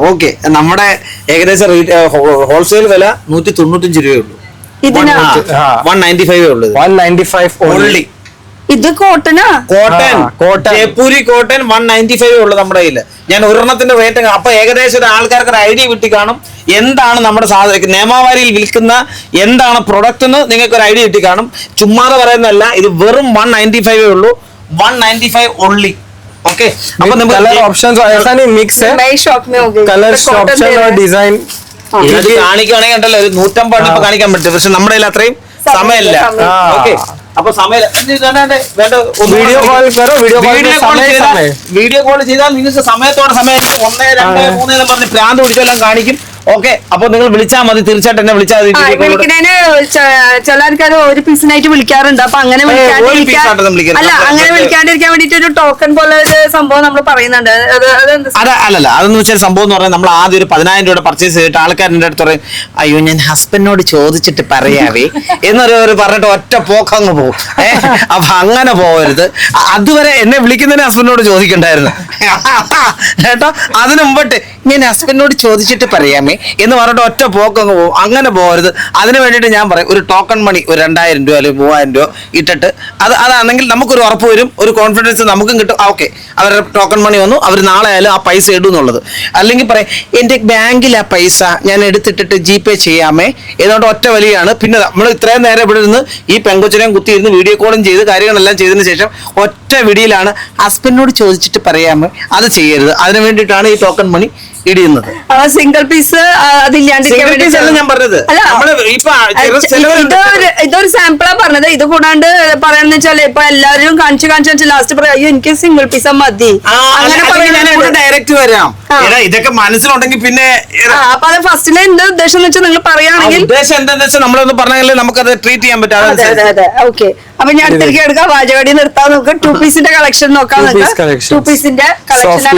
ഓക്കെ. നമ്മുടെ ഏകദേശം ഹോൾസെയിൽ വില 195 രൂപയുള്ളൂ. ഇതിനാ 195 ഉള്ളൂ. 195 ഓൺലി. ഇത് കോട്ടനാ? Cotton, cotton. ജയ്പൂരി കോട്ടൺ 195 ഉള്ളു നമ്മുടെ കയ്യില്. ഞാൻ ഒരെണ്ണത്തിന്റെ റേറ്റ് അപ്പൊ ഏകദേശം ഒരു ആൾക്കാർക്ക് ഒരു ഐഡിയ കിട്ടി കാണും എന്താണ് നമ്മുടെ സാധനം നേമാവാരിയിൽ വിൽക്കുന്ന എന്താണ് പ്രൊഡക്റ്റ് എന്ന് നിങ്ങൾക്ക് ഒരു ഐഡിയ കിട്ടി കാണും. ചുമ്മാതെ പറയുന്നതല്ല, ഇത് വെറും 195 ഉള്ളൂ. 195 ഓൺലി. ओके, अब कलर ऑप्शंस ऐसा नहीं मिक्स है. मैं शॉप में हो गई. कलर ऑप्शन और डिजाइन ഇത് കാണിക്കുകയാണെങ്കിൽ ഉണ്ടല്ലോ ഒരു 150 ഇപ്പൊ കാണിക്കാൻ പറ്റും. പക്ഷെ നമ്മുടെ കയ്യിൽ അത്രയും സമയമില്ല. ഓക്കെ, അപ്പൊ സമയം वीडियो कॉल करो. വീഡിയോ കോൾ ചെയ്താൽ നിങ്ങൾക്ക് സമയത്തോടെ സമയം 1, 2, 3 എന്ന് പറഞ്ഞ് പ്രാന്ത് പിടിച്ചെല്ലാം കാണിക്കും. ഓക്കെ, അപ്പൊ നിങ്ങൾ വിളിച്ചാൽ മതി. തീർച്ചയായിട്ടും എന്നെ വിളിച്ചാൽ മതി. വിളിക്കുന്നതിന് ചില ആൾക്കാർ ഒരു പീസിനായിട്ട് വിളിക്കാറുണ്ട്. അപ്പൊ അങ്ങനെ അല്ല, അങ്ങനെ വിളിക്കാണ്ടിരിക്കാൻ വേണ്ടിട്ട് ഒരു ടോക്കൺ പോലെ ഒരു സംഭവം നമ്മൾ പറയുന്നുണ്ട്. അല്ലല്ല, അതെന്ന് വെച്ചാൽ സംഭവം എന്ന് പറഞ്ഞാൽ നമ്മൾ ആദ്യം ഒരു 10,000 രൂപ പർച്ചേസ് ചെയ്തിട്ട് ആൾക്കാരുടെ അടുത്ത് പറയും, അയ്യോ ഞാൻ ഹസ്ബൻഡിനോട് ചോദിച്ചിട്ട് പറയാവേ എന്നൊരു പറഞ്ഞിട്ട് ഒറ്റ പോക്കങ്ങ് പോകും. അപ്പൊ അങ്ങനെ പോകരുത്. അതുവരെ എന്നെ വിളിക്കുന്നതിന് ഹസ്ബൻഡിനോട് ചോദിക്കണ്ടായിരുന്നു കേട്ടോ. അതിന് മുമ്പിട്ട് ഞാൻ ഹസ്ബൻഡിനോട് ചോദിച്ചിട്ട് പറയാമേ എന്ന് പറഞ്ഞിട്ട് ഒറ്റ പോക്കങ്ങ് പോകും. അങ്ങനെ പോകരുത്. അതിന് വേണ്ടിയിട്ട് ഞാൻ പറയും ഒരു ടോക്കൺ മണി ഒരു 2,000 രൂപ അല്ലെങ്കിൽ 3,000 രൂപ ഇട്ടിട്ട് അതാണെങ്കിൽ നമുക്കൊരു ഉറപ്പ് വരും, ഒരു കോൺഫിഡൻസ് നമുക്കും കിട്ടും. ഓക്കെ, അവരുടെ ടോക്കൺ മണി വന്നു, അവർ നാളെ ആയാലും ആ പൈസ ഇടും എന്നുള്ളത്. അല്ലെങ്കിൽ പറയും എൻ്റെ ബാങ്കിൽ ആ പൈസ ഞാൻ എടുത്തിട്ടിട്ട് GPay ചെയ്യാമേ എന്നുകൊണ്ട് ഒറ്റ വലിയാണ്. പിന്നെ നമ്മൾ ഇത്രയും നേരം ഇവിടെ ഇരുന്ന് ഈ പെങ്കൊച്ചിനെയും കുത്തിയിരുന്ന് വീഡിയോ കോളും ചെയ്ത് കാര്യങ്ങളെല്ലാം ചെയ്തതിന് ശേഷം ഒറ്റ വിടിയിലാണ് ഹസ്ബൻഡിനോട് ചോദിച്ചിട്ട് പറയാമേ. അത് ചെയ്യരുത്. അതിന് വേണ്ടിയിട്ടാണ് ഈ ടോക്കൺ മണി ഇടിയുന്നത്. സിംഗിൾ പീസ് അതില്ലാണ്ടിരിക്കാൻ വേണ്ടി ഞാൻ പറഞ്ഞത്. ഇതൊരു സാമ്പിളാ പറഞ്ഞത്. ഇത് കൂടാണ്ട് പറയാന്ന് വെച്ചാൽ ഇപ്പൊ എല്ലാവരും കാണിച്ചു ലാസ്റ്റ് പറയാം അയ്യോ എനിക്ക് സിംഗിൾ പീസ് മതി അങ്ങനെ ഡയറക്റ്റ് വരാം. ഇതൊക്കെ മനസ്സിലുണ്ടെങ്കിൽ പിന്നെ അപ്പൊ അത് ഫസ്റ്റിലെ എന്താ ഉദ്ദേശം എന്ന് വെച്ചാൽ നിങ്ങൾ പറയുകയാണെങ്കിൽ ഉദ്ദേശം എന്താണെന്ന് വെച്ചാൽ നമ്മളൊന്ന് പറഞ്ഞാലേ നമുക്കത് ട്രീറ്റ് ചെയ്യാൻ പറ്റും. അതെ, ഓക്കെ. അപ്പൊ ഞാൻ അടുത്തേക്ക് എടുക്കാം. വാചകടി നിർത്താൻ നോക്ക്. 2 പീസിന്റെ കളക്ഷൻ നോക്കാം. 2 पीस ന്റെ കളക്ഷൻ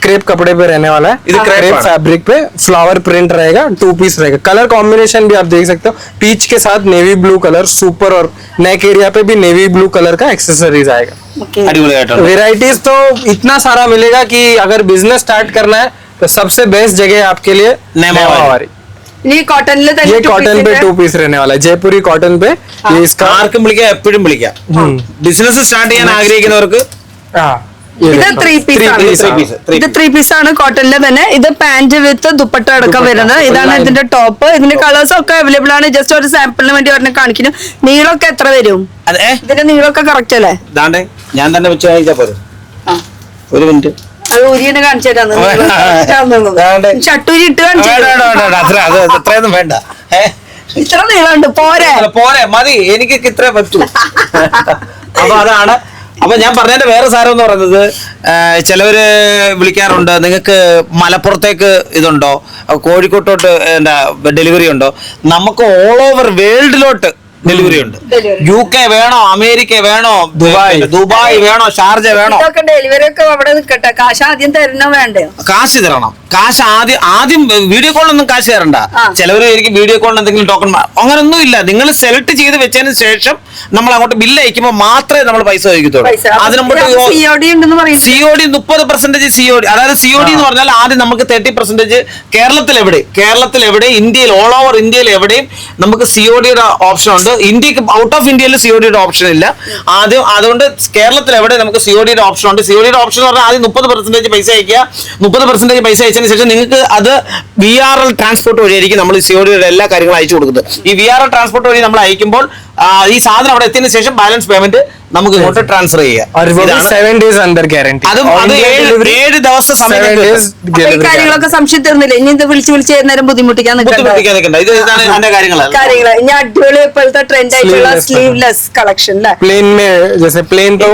क्रेप कपड़े पे रहने वाला वाला है, ये crepe क्रेप वाला। फैब्रिक पे फ्लावर प्रिंट रहेगा, 2 पीस रहेगा। कलर कॉम्बिनेशन भी आप देख सकते हो, पीच के साथ नेवी ब्लू कलर सुपर, और नेक एरिया पे भी नेवी ब्लू कलर का एक्सेसरीज आएगा। അടിപൊളിയായിട്ടുണ്ട് वेराइटीज तो इतना सारा मिलेगा कि अगर बिजनेस स्टार्ट करना है तो सबसे बेस्ट जगह है आपके लिए नेमावारी। ഇനി കോട്ടണിൽ തന്നെ ये two कॉटन piece पे ന്റെ 2 पीस रहने वाला है, जयपुरी कॉटन पे। ये इसका ആർക്കും വിളിക്കാം, എപ്പോഴും വിളിക്കാം. ബിസിനസ് സ്റ്റാർട്ട് ചെയ്യാൻ ആഗ്രഹിക്കുന്നവർക്ക് हाँ, ये ഇത് देखो, 3 പീസ് ആണ്. three piece. ഇത് 3 പീസ് ആണ് കോട്ടണില് തന്നെ. ഇത് പാന്റ് വിത്ത് ദുപ്പട്ട അടക്കം വരുന്നത്. ഇതാണ് ഇതിന്റെ ടോപ്പ്. ഇതിന്റെ കളേഴ്സ് ഒക്കെ അവൈലബിൾ ആണ്. ജസ്റ്റ് ഒരു സാമ്പിളിന് വേണ്ടി ഒരെണ്ണം കാണിക്കുന്നു. നീളമൊക്കെ എത്ര വരും? അതെ ഇതിന്റെ നീളമൊക്കെ കറക്റ്റ് അല്ലേ? ദാണ്ടേ ഞാൻ തന്നെ വെച്ച് കാണിച്ചാ പോരെ. ആ. ഒരു മിനിറ്റ്. അത് ഊരിനെ കാണിച്ചു തരാം. ദാണ്ടേ. ചട്ടൂരി ഇട്ട് കാണിച്ചു തരാം. അത്രയൊന്നും വേണ്ട. ഇത്ര നീളമുണ്ട് പോരെ? അല്ല, പോരെ, മതി, എനിക്ക് ഇത്രേ പറ്റൂ. അപ്പൊ അതാണ്. അപ്പൊ ഞാൻ പറഞ്ഞതിന്റെ വേറെ സാരം എന്ന് പറയുന്നത്, ചിലവര് വിളിക്കാറുണ്ട്, നിങ്ങൾക്ക് മലപ്പുറത്തേക്ക് ഇതുണ്ടോ, കോഴിക്കോട്ടോട്ട് എന്താ ഡെലിവറി ഉണ്ടോ? നമുക്ക് ഓൾ ഓവർ വേൾഡിലോട്ട് ഡെലിവറി ഉണ്ട്. UK വേണോ, അമേരിക്ക വേണോ, ദുബായ് വേണോ, ഷാർജ വേണോ, ഇതൊക്കെ ഡെലിവറി ഒക്കെ അവിടെ നിൽക്കട്ടെ. കാശ് ആദ്യം തരണോ വേണ്ടയോ? കാശ് തരണം. കാശ് ആദ്യം വീഡിയോ കോളിലൊന്നും കാശ് തരണ്ട. ചിലവർ ആയിരിക്കും വീഡിയോ കോളിൽ എന്തെങ്കിലും ടോക്കൺ, അങ്ങനൊന്നും ഇല്ല. നിങ്ങൾ സെലക്ട് ചെയ്ത് വെച്ചതിന് ശേഷം നമ്മൾ അങ്ങോട്ട് ബില്ല് അയക്കുമ്പോൾ മാത്രമേ നമ്മൾ പൈസ ചോദിക്കത്തുള്ളൂ. അതിന് മുമ്പ് COD ഉണ്ടെന്ന് പറയുന്നത്. COD 30% COD, അതായത് COD എന്ന് പറഞ്ഞാൽ ആദ്യം നമുക്ക് 30% കേരളത്തിൽ എവിടെ ഇന്ത്യയിൽ ഓൾ ഓവർ ഇന്ത്യയിൽ എവിടെയും നമുക്ക് CODയുടെ ഓപ്ഷൻ ഉണ്ട്. ഇന്ത്യക്ക് ഔട്ട് ഓഫ് ഇന്ത്യയിൽ CODയുടെ ഓപ്ഷൻ ഇല്ല. ആദ്യം അതുകൊണ്ട് കേരളത്തിൽ എവിടെ നമുക്ക് CODയുടെ ഓപ്ഷൻ ഉണ്ട്. CODയുടെ ഓപ്ഷൻ എന്ന് പറഞ്ഞാൽ ആദ്യം 30% പൈസ അയക്കുക. 30% പൈസ അയച്ചതിന് ശേഷം നിങ്ങൾക്ക് അത് VRL ട്രാൻസ്പോർട്ട് വഴിയായിരിക്കും നമ്മൾ CODയുടെ എല്ലാ കാര്യങ്ങളും അയച്ചു കൊടുക്കുന്നത്. ഈ VRL ട്രാൻസ്പോർട്ട് വഴി നമ്മൾ അയക്കുമ്പോൾ ഈ സാധനം അവിടെ എത്തിയതിനു ശേഷം ബാലൻസ് പേയ്മെന്റ് നമുക്ക് ഇങ്ങോട്ട് ട്രാൻസ്ഫർ ചെയ്യാം. और वो भी 7 days अंदर गारंटी। അത് 7 ദിവസം സമയം ഈ കാര്യങ്ങളൊക്കെ സംശയം തീർന്നില്ല. ഇനി ഇത് വിളിച്ച് നേരം ബുദ്ധിമുട്ടിക്കാൻ നിൽക്കണ്ട. ഇതാണ് അതിന്റെ കാര്യങ്ങളാണ്. കാര്യങ്ങള് ഇനി അടിപൊളി ഇപ്പോഴത്തെ ട്രെൻഡ് ആയിട്ടുള്ള സ്ലീവ്ലെസ് കളക്ഷൻ അല്ലേ? प्लेन में जैसे प्लेन तो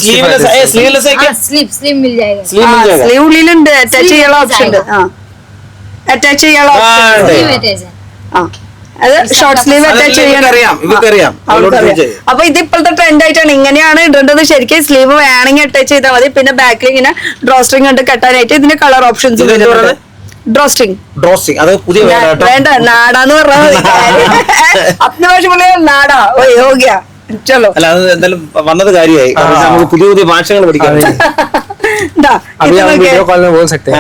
സ്ലീവ്ലെസ് स्लीव मिल जाएगा। സ്ലീവ് ഉള്ളിലുണ്ട്. അറ്റാച്ച് ചെയ്യാനുള്ള ഓപ്ഷൻ ഉണ്ട്. അറ്റാച്ച് ചെയ്യാനുള്ള ഓപ്ഷൻ ഉണ്ട്. स्लीव अटैच है। അത് ഷോർട്ട് സ്ലീവ് അറ്റാച്ച് ഇവർക്കറിയാം. അപ്പൊ ഇത് ഇപ്പോഴത്തെ ട്രെൻഡ് ആയിട്ടാണ്. ഇങ്ങനെയാണ് ഇടേണ്ടത്. ശരിക്കും സ്ലീവ് വേണമെങ്കിൽ അറ്റാച്ച് ചെയ്താൽ മതി. പിന്നെ ബാക്കിൽ ഇങ്ങനെ ഡ്രോസ്ട്രിങ് ഉണ്ട് കെട്ടാനായിട്ട്. ഇതിന് കളർ ഓപ്ഷൻസ് ഡ്രോസ്ട്രിങ്. അത് പുതിയ വേണ്ട, നാടാന്ന് പറഞ്ഞാൽ അത്യാവശ്യം നാടാ. ഓ യോഗ്യ ചലോ. അല്ല, അത് എന്തായാലും വന്നത് കാര്യമായി. നമുക്ക് പുതിയ പുതിയ ഭാഷകൾ പഠിക്കാൻ. अभी हम वीडियो कॉल में बोल सकते हैं।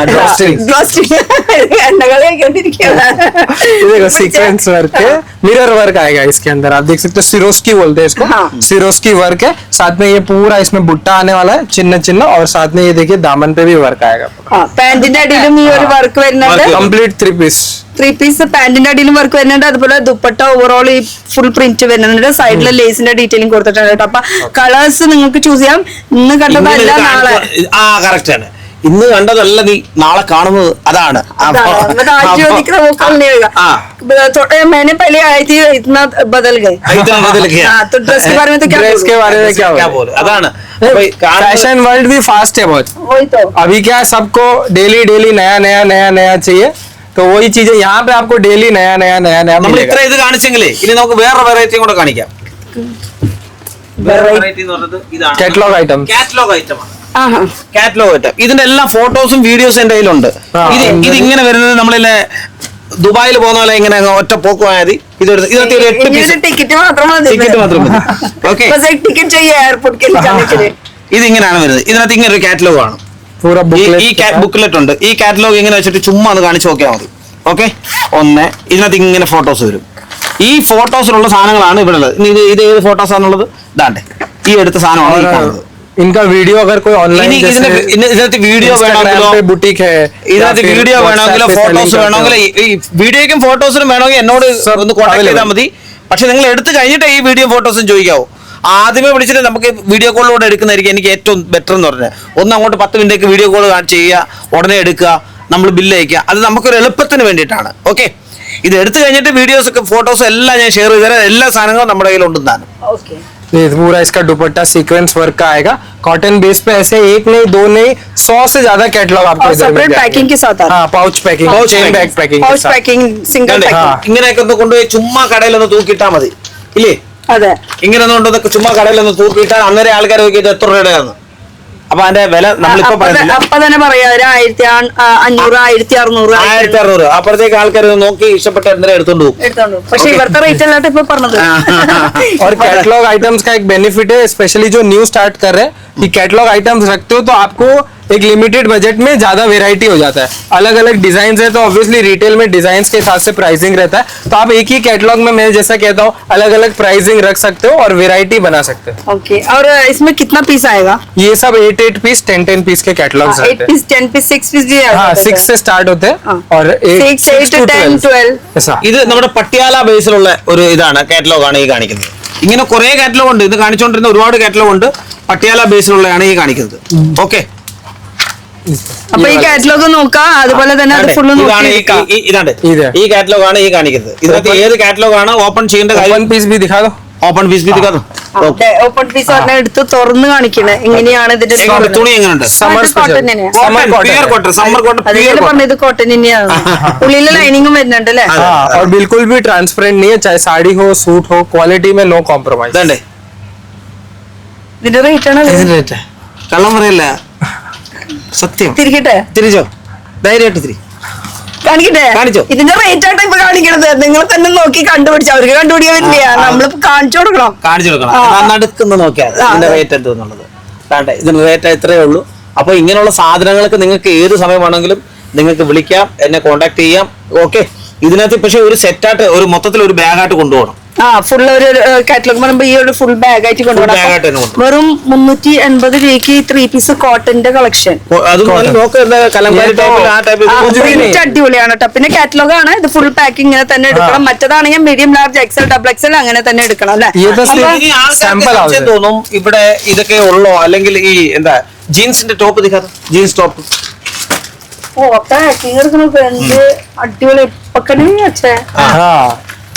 देखो सीक्वेंस वर्क है, मिरर वर्क आएगा इसके अंदर। आप देख सकते हो, सिरोस्की बोलते हैं इसको। सिरोस्की वर्क है, साथ में ये पूरा इसमें बुट्टा आने वाला है, चिन्ह चिन्ह, और साथ में ये देखिए दामन पे भी वर्क आएगा। പാന്റിന്റെ അടിയിലും ഈ ഒരു വർക്ക് വരുന്നുണ്ട്. Complete 3 piece. 3 പീസ് പാന്റിന്റെ അടിയിലും വർക്ക് വരുന്നുണ്ട്. അതുപോലെ ദുപ്പട്ട ഓവറോൾ ഈ ഫുൾ പ്രിന്റ് വരുന്നുണ്ട്. സൈഡിലെ ലേസിന്റെ ഡീറ്റെയിലിംഗ് കൊടുത്തിട്ടുണ്ട് കേട്ടോ. അപ്പൊ കളേഴ്സ് നിങ്ങൾക്ക് ചൂസ് ചെയ്യാം. ഇന്ന് കണ്ടതല്ല നാളെ. കറക്റ്റ് ആണ്. ഇന്ന് കണ്ടതല്ല നീ നാളെ കാണുന്നത് അതാണ്. मैंने पहले आई थी इतना बदल गए। तो ड्रेस के बारे में तो ड्रेस के बारे में क्या बोले അതാണ്. फैशन वर्ल्ड भी फास्ट है बहुत। वही तो अभी क्या है, सबको डेली नया चाहिए, तो वही चीजें यहाँ पे आपको डेली नया നമ്മൾ मिलेगा। ഇത്ര ഇത് കാണിച്ചെങ്കിലേ ഇനി നമുക്ക് വേറെ വെറൈറ്റിയും കൂടെ കാണിക്കാം. വെറൈറ്റി എന്ന് പറഞ്ഞത് ഇതാണ്. Catalogue item. കാറ്റലോഗ് ഐറ്റം ആണ്. Catalogue item. ഇതിന്റെ എല്ലാ ഫോട്ടോസും വീഡിയോസും എന്റെ കയ്യിലുണ്ട്. ഇത് ഇങ്ങനെ വരുന്നത് നമ്മളിലെ ദുബായിൽ പോകുന്ന പോലെ ഇങ്ങനെ ഒറ്റ പോക്ക് പോയാൽ മതി. ഇതിനകത്ത് ഒരു 8 പീസ് टिकट മാത്രം മതി. ടിക്കറ്റ് മാത്രം മതി. ഓക്കെ, टिकट चाहिए एयरपोर्ट के लिए जाने के लिए। ഇത് ഇങ്ങനെയാണ് വരുന്നത്. ഇതിനകത്ത് ഇങ്ങനെ ഒരു കാറ്റലോഗ് ആണ്. पूरा ഈ ബുക്ക്ലെറ്റ് ഉണ്ട്. ഈ കാറ്റലോഗ് ഇങ്ങനെ വെച്ചിട്ട് ചുമ്മാ ഒന്ന് കാണിച്ചു നോക്കിയാൽ മതി. ഓക്കെ, ഇതിനകത്ത് ഇങ്ങനെ ഫോട്ടോസ് വരും. ഈ ഫോട്ടോസിലുള്ള സാധനങ്ങളാണ് ഇവിടെ ഉള്ളത്. ഇത് ഏത് ഫോട്ടോസ് ആണുള്ളത്? ഇതാണ്ട് ഈ എടുത്ത സാധനമാണ് ഈ കാണുന്നത്. इनका वीडियो अगर कोई ऑनलाइन ഇതിനകത്ത് വീഡിയോ വേണമെങ്കിലോ, बुटीक है, ഇതിനകത്ത് വീഡിയോ വേണമെങ്കിലോ ഫോട്ടോസ് വേണമെങ്കിലോ, ഈ വീഡിയോയ്ക്കും ഫോട്ടോസിനും വേണമെങ്കിൽ എന്നോട് ഒന്ന് കോൺടാക്ട് ചെയ്താൽ മതി. പക്ഷെ നിങ്ങൾ എടുത്തു കഴിഞ്ഞിട്ട് ഈ വീഡിയോ ഫോട്ടോസും ചോദിക്കാവോ. ആദ്യമേ വിളിച്ചിട്ട് നമുക്ക് വീഡിയോ കോളിലൂടെ എടുക്കുന്നതായിരിക്കും എനിക്ക് ഏറ്റവും ബെറ്റർ എന്ന് പറഞ്ഞാൽ. ഒന്ന് അങ്ങോട്ട് 10 മിനിറ്റേക്ക് വീഡിയോ കോൾ ചെയ്യുക, ഉടനെ എടുക്കുക, നമ്മൾ ബില്ല് അയക്കുക. അത് നമുക്കൊരു എളുപ്പത്തിന് വേണ്ടിയിട്ടാണ്. ഓക്കെ, ഇത് എടുത്തു കഴിഞ്ഞിട്ട് വീഡിയോസ് ഒക്കെ ഫോട്ടോസും എല്ലാം ഞാൻ ഷെയർ ചെയ്ത് തരാം. എല്ലാ സാധനങ്ങളും നമ്മുടെ കയ്യിലുണ്ടെന്നാണ്. ये पूरा इसका दुपट्टा सीक्वेंस वर्क का आएगा। कॉटन बेस पे ऐसे 1 नहीं 2 नहीं 100 से ज्यादा कैटलॉग आपको इधर मिल सेपरेट जाएंगे। पैकिंग के साथ हाँ, pouch packing, chain bag packing, pouch packing, single packing. ഇങ്ങനെയൊക്കെ ഒന്ന് കൊണ്ടുപോയി ചുമ്മാ കടയിലൊന്ന് തൂക്കിയിട്ടാ മതി, ഇല്ലേ? അതെ, ഇങ്ങനെ ഒന്നും ചുമ്മാ കടയിലൊന്ന് തൂക്കിയിട്ടാൽ അന്നേരം ആൾക്കാർ നോക്കിയിട്ട് എത്ര രൂപയാണ്. അപ്പൊ അതിന്റെ വില നമ്മളിപ്പോ പറയുന്നില്ല. അപ്പൊ തന്നെ പറയാം 1500, 1600 1600. അപ്പുറത്തേക്ക് ആൾക്കാർ നോക്കി ഇഷ്ടപ്പെട്ട എന്തെങ്കിലും എടുത്തോണ്ട് പോകും. എടുത്തോണ്ട്. പക്ഷെ ഇവിടുത്തെ റേറ്റ് അല്ലാട്ട് ഇപ്പൊ പറഞ്ഞത്. और कैटलॉग आइटम्स का एक बेनिफिट है, स्पेशली जो न्यू स्टार्ट कर रहे हैं कि कैटलॉग आइटम्स रखते हो तो आपको एक लिमिटेड बजट में ज्यादा वेराइटी हो जाता है. अलग अलग डिजाइन है तो ऑब्वियसली रिटेल में डिजाइन के हिसाब से प्राइसिंग रहता है, तो आप एक ही कैटलॉग में मैं जैसा कहता हूँ अलग अलग प्राइसिंग रख सकते हो और वेराइटी बना सकते हो. ओके. और इसमें कितना पीस आएगा? ये सब 8 पीस 10 पीस के कैटलॉग्स 8 रहते हैं. पीस, 10 पीस, 6 पीस भी हाँ 6 से स्टार्ट होते हैं और 6, 8, 10, 12. ऐसा. ഇത് നമ്മുടെ പട്യാല ബേസിലുള്ള ഒരു ഇതാണ്, കാറ്റലോഗ് ആണ് ഈ കാണിക്കുന്നത്. ഇങ്ങനെ കുറെ കാറ്റലോഗ് ഉണ്ട്, ഇത് കാണിച്ചുകൊണ്ടിരുന്ന ഒരുപാട് കാറ്റലോഗ് ഉണ്ട്. പട്യാല ബേസിലുള്ളതാണ് ഈ കാണിക്കുന്നത്. ഓക്കെ, അപ്പൊ ഈ കാറ്റലോഗ് നോക്കാം, അതുപോലെ തന്നെ അത് ഫുള്ള് ഇതാണ് ഇതാണ് ഈ കാറ്റലോഗ് ആണ് ഈ കാണിക്കുന്നത്. ഇതിനകത്ത് ഏത് കാറ്റലോഗ് ആണ് ഓപ്പൺ ചെയ്യേണ്ട കാര്യം? वन पीस भी दिखा दो. ഓപ്പൺ പീസ് ദിക്കാതോ. ഓപ്പൺ പീസ് പറഞ്ഞ എടുത്ത് തുറന്ന് കാണിക്കണേ എങ്ങനെയാണ് ഇതിന്റെ തുണി എങ്ങനെയുണ്ട്? Summer cotton special. തന്നെയാ. പ്യുവർ കോട്ടൺ, സമ്മർ കോട്ടൺ, അതേപോലെ പ്യുവർ കോട്ടൺ. പറഞ്ഞത് കോട്ടൺ തന്നെയാണ്. ഉള്ളില് ലൈനിങ്ങും വരുന്നുണ്ട് അല്ലേ? हाँ और बिल्कुल भी ट्रांसपेरेंट नहीं है, चाहे साड़ी हो सूट हो, क्वालिटी में नो कॉम्प्रोमाइज. ഇതണ്ടേ ഇതിന്റെ റേറ്റ് ആണ് കള്ളം പറയല്ല, സത്യം. തിരിക്കട്ടെ, തിരിച്ചോ, ധൈര്യമായിട്ട് തിരി. കാണിക്കട്ടെ. കാണിച്ചോ. ഇതിന്റെ റേറ്റ് ആയിട്ട് ഇപ്പൊ കാണിക്കണത് നിങ്ങൾ തന്നെ നോക്കി കണ്ടുപിടിച്ചു. അവർക്ക് കണ്ടുപിടിക്കാൻ പറ്റില്ല, നമ്മളിപ്പോ കാണിച്ചു കൊടുക്കണം. കാണിച്ചു കൊടുക്കണം. നടുക്കുന്ന നോക്കിയാൽ ഇതിന്റെ റേറ്റ് എന്തെന്നുള്ളത്. വേണ്ടേ, ഇതിന് റേറ്റ് ഇത്രയേ ഉള്ളൂ. അപ്പൊ ഇങ്ങനെയുള്ള സാധനങ്ങൾക്ക് നിങ്ങൾക്ക് ഏത് സമയം വേണമെങ്കിലും നിങ്ങൾക്ക് വിളിക്കാം, എന്നെ കോൺടാക്ട് ചെയ്യാം. ഓക്കെ, ഇതിനകത്ത് പക്ഷെ ഒരു സെറ്റായിട്ട് ഒരു മൊത്തത്തിൽ ഒരു ബാഗായിട്ട് കൊണ്ടുപോകണം. ഫുൾ ഒരു കാറ്റലോഗ് പറയുമ്പോ ഈ ഒരു ഫുൾ ബാഗ് ആയിട്ട് bag ആയിട്ട് തന്നെ കൊണ്ടുപോകണം. കൊണ്ടുപോകണം. വെറും 380 രൂപയ്ക്ക് 3 പീസ് കോട്ടന്റെ കളക്ഷൻ. അത് നോക്ക്, എന്താ കലങ്കാരി ടൈപ്പിൽ ആ ടൈപ്പിൽ അടിപൊളിയാണ് കേട്ടോ. പിന്നെ കാറ്റലോഗ് ആണ് ഇത്, ഫുൾ പാക്കിംഗ് ഇങ്ങനെ തന്നെ എടുക്കണം. മറ്റേതാണെങ്കിൽ medium, large, XL, double XL അങ്ങനെ തന്നെ എടുക്കണം അല്ലെ? ये तो ഇനി सिर्फ ആൾക്കാർക്ക് सैंपल സംശയം हाउस തോന്നും ഇവിടെ ഇതൊക്കെ ഉള്ളോ, അല്ലെങ്കിൽ ഈ എന്താ ജീൻസിന്റെ ടോപ്പ് ദിക്കാതെ, ജീൻസ് ടോപ്പ്. ഓ പാക്കിംഗ് എടുക്കണ എന്ത് അടിപൊളി പക്കനെ അച്ഛേ. हाँ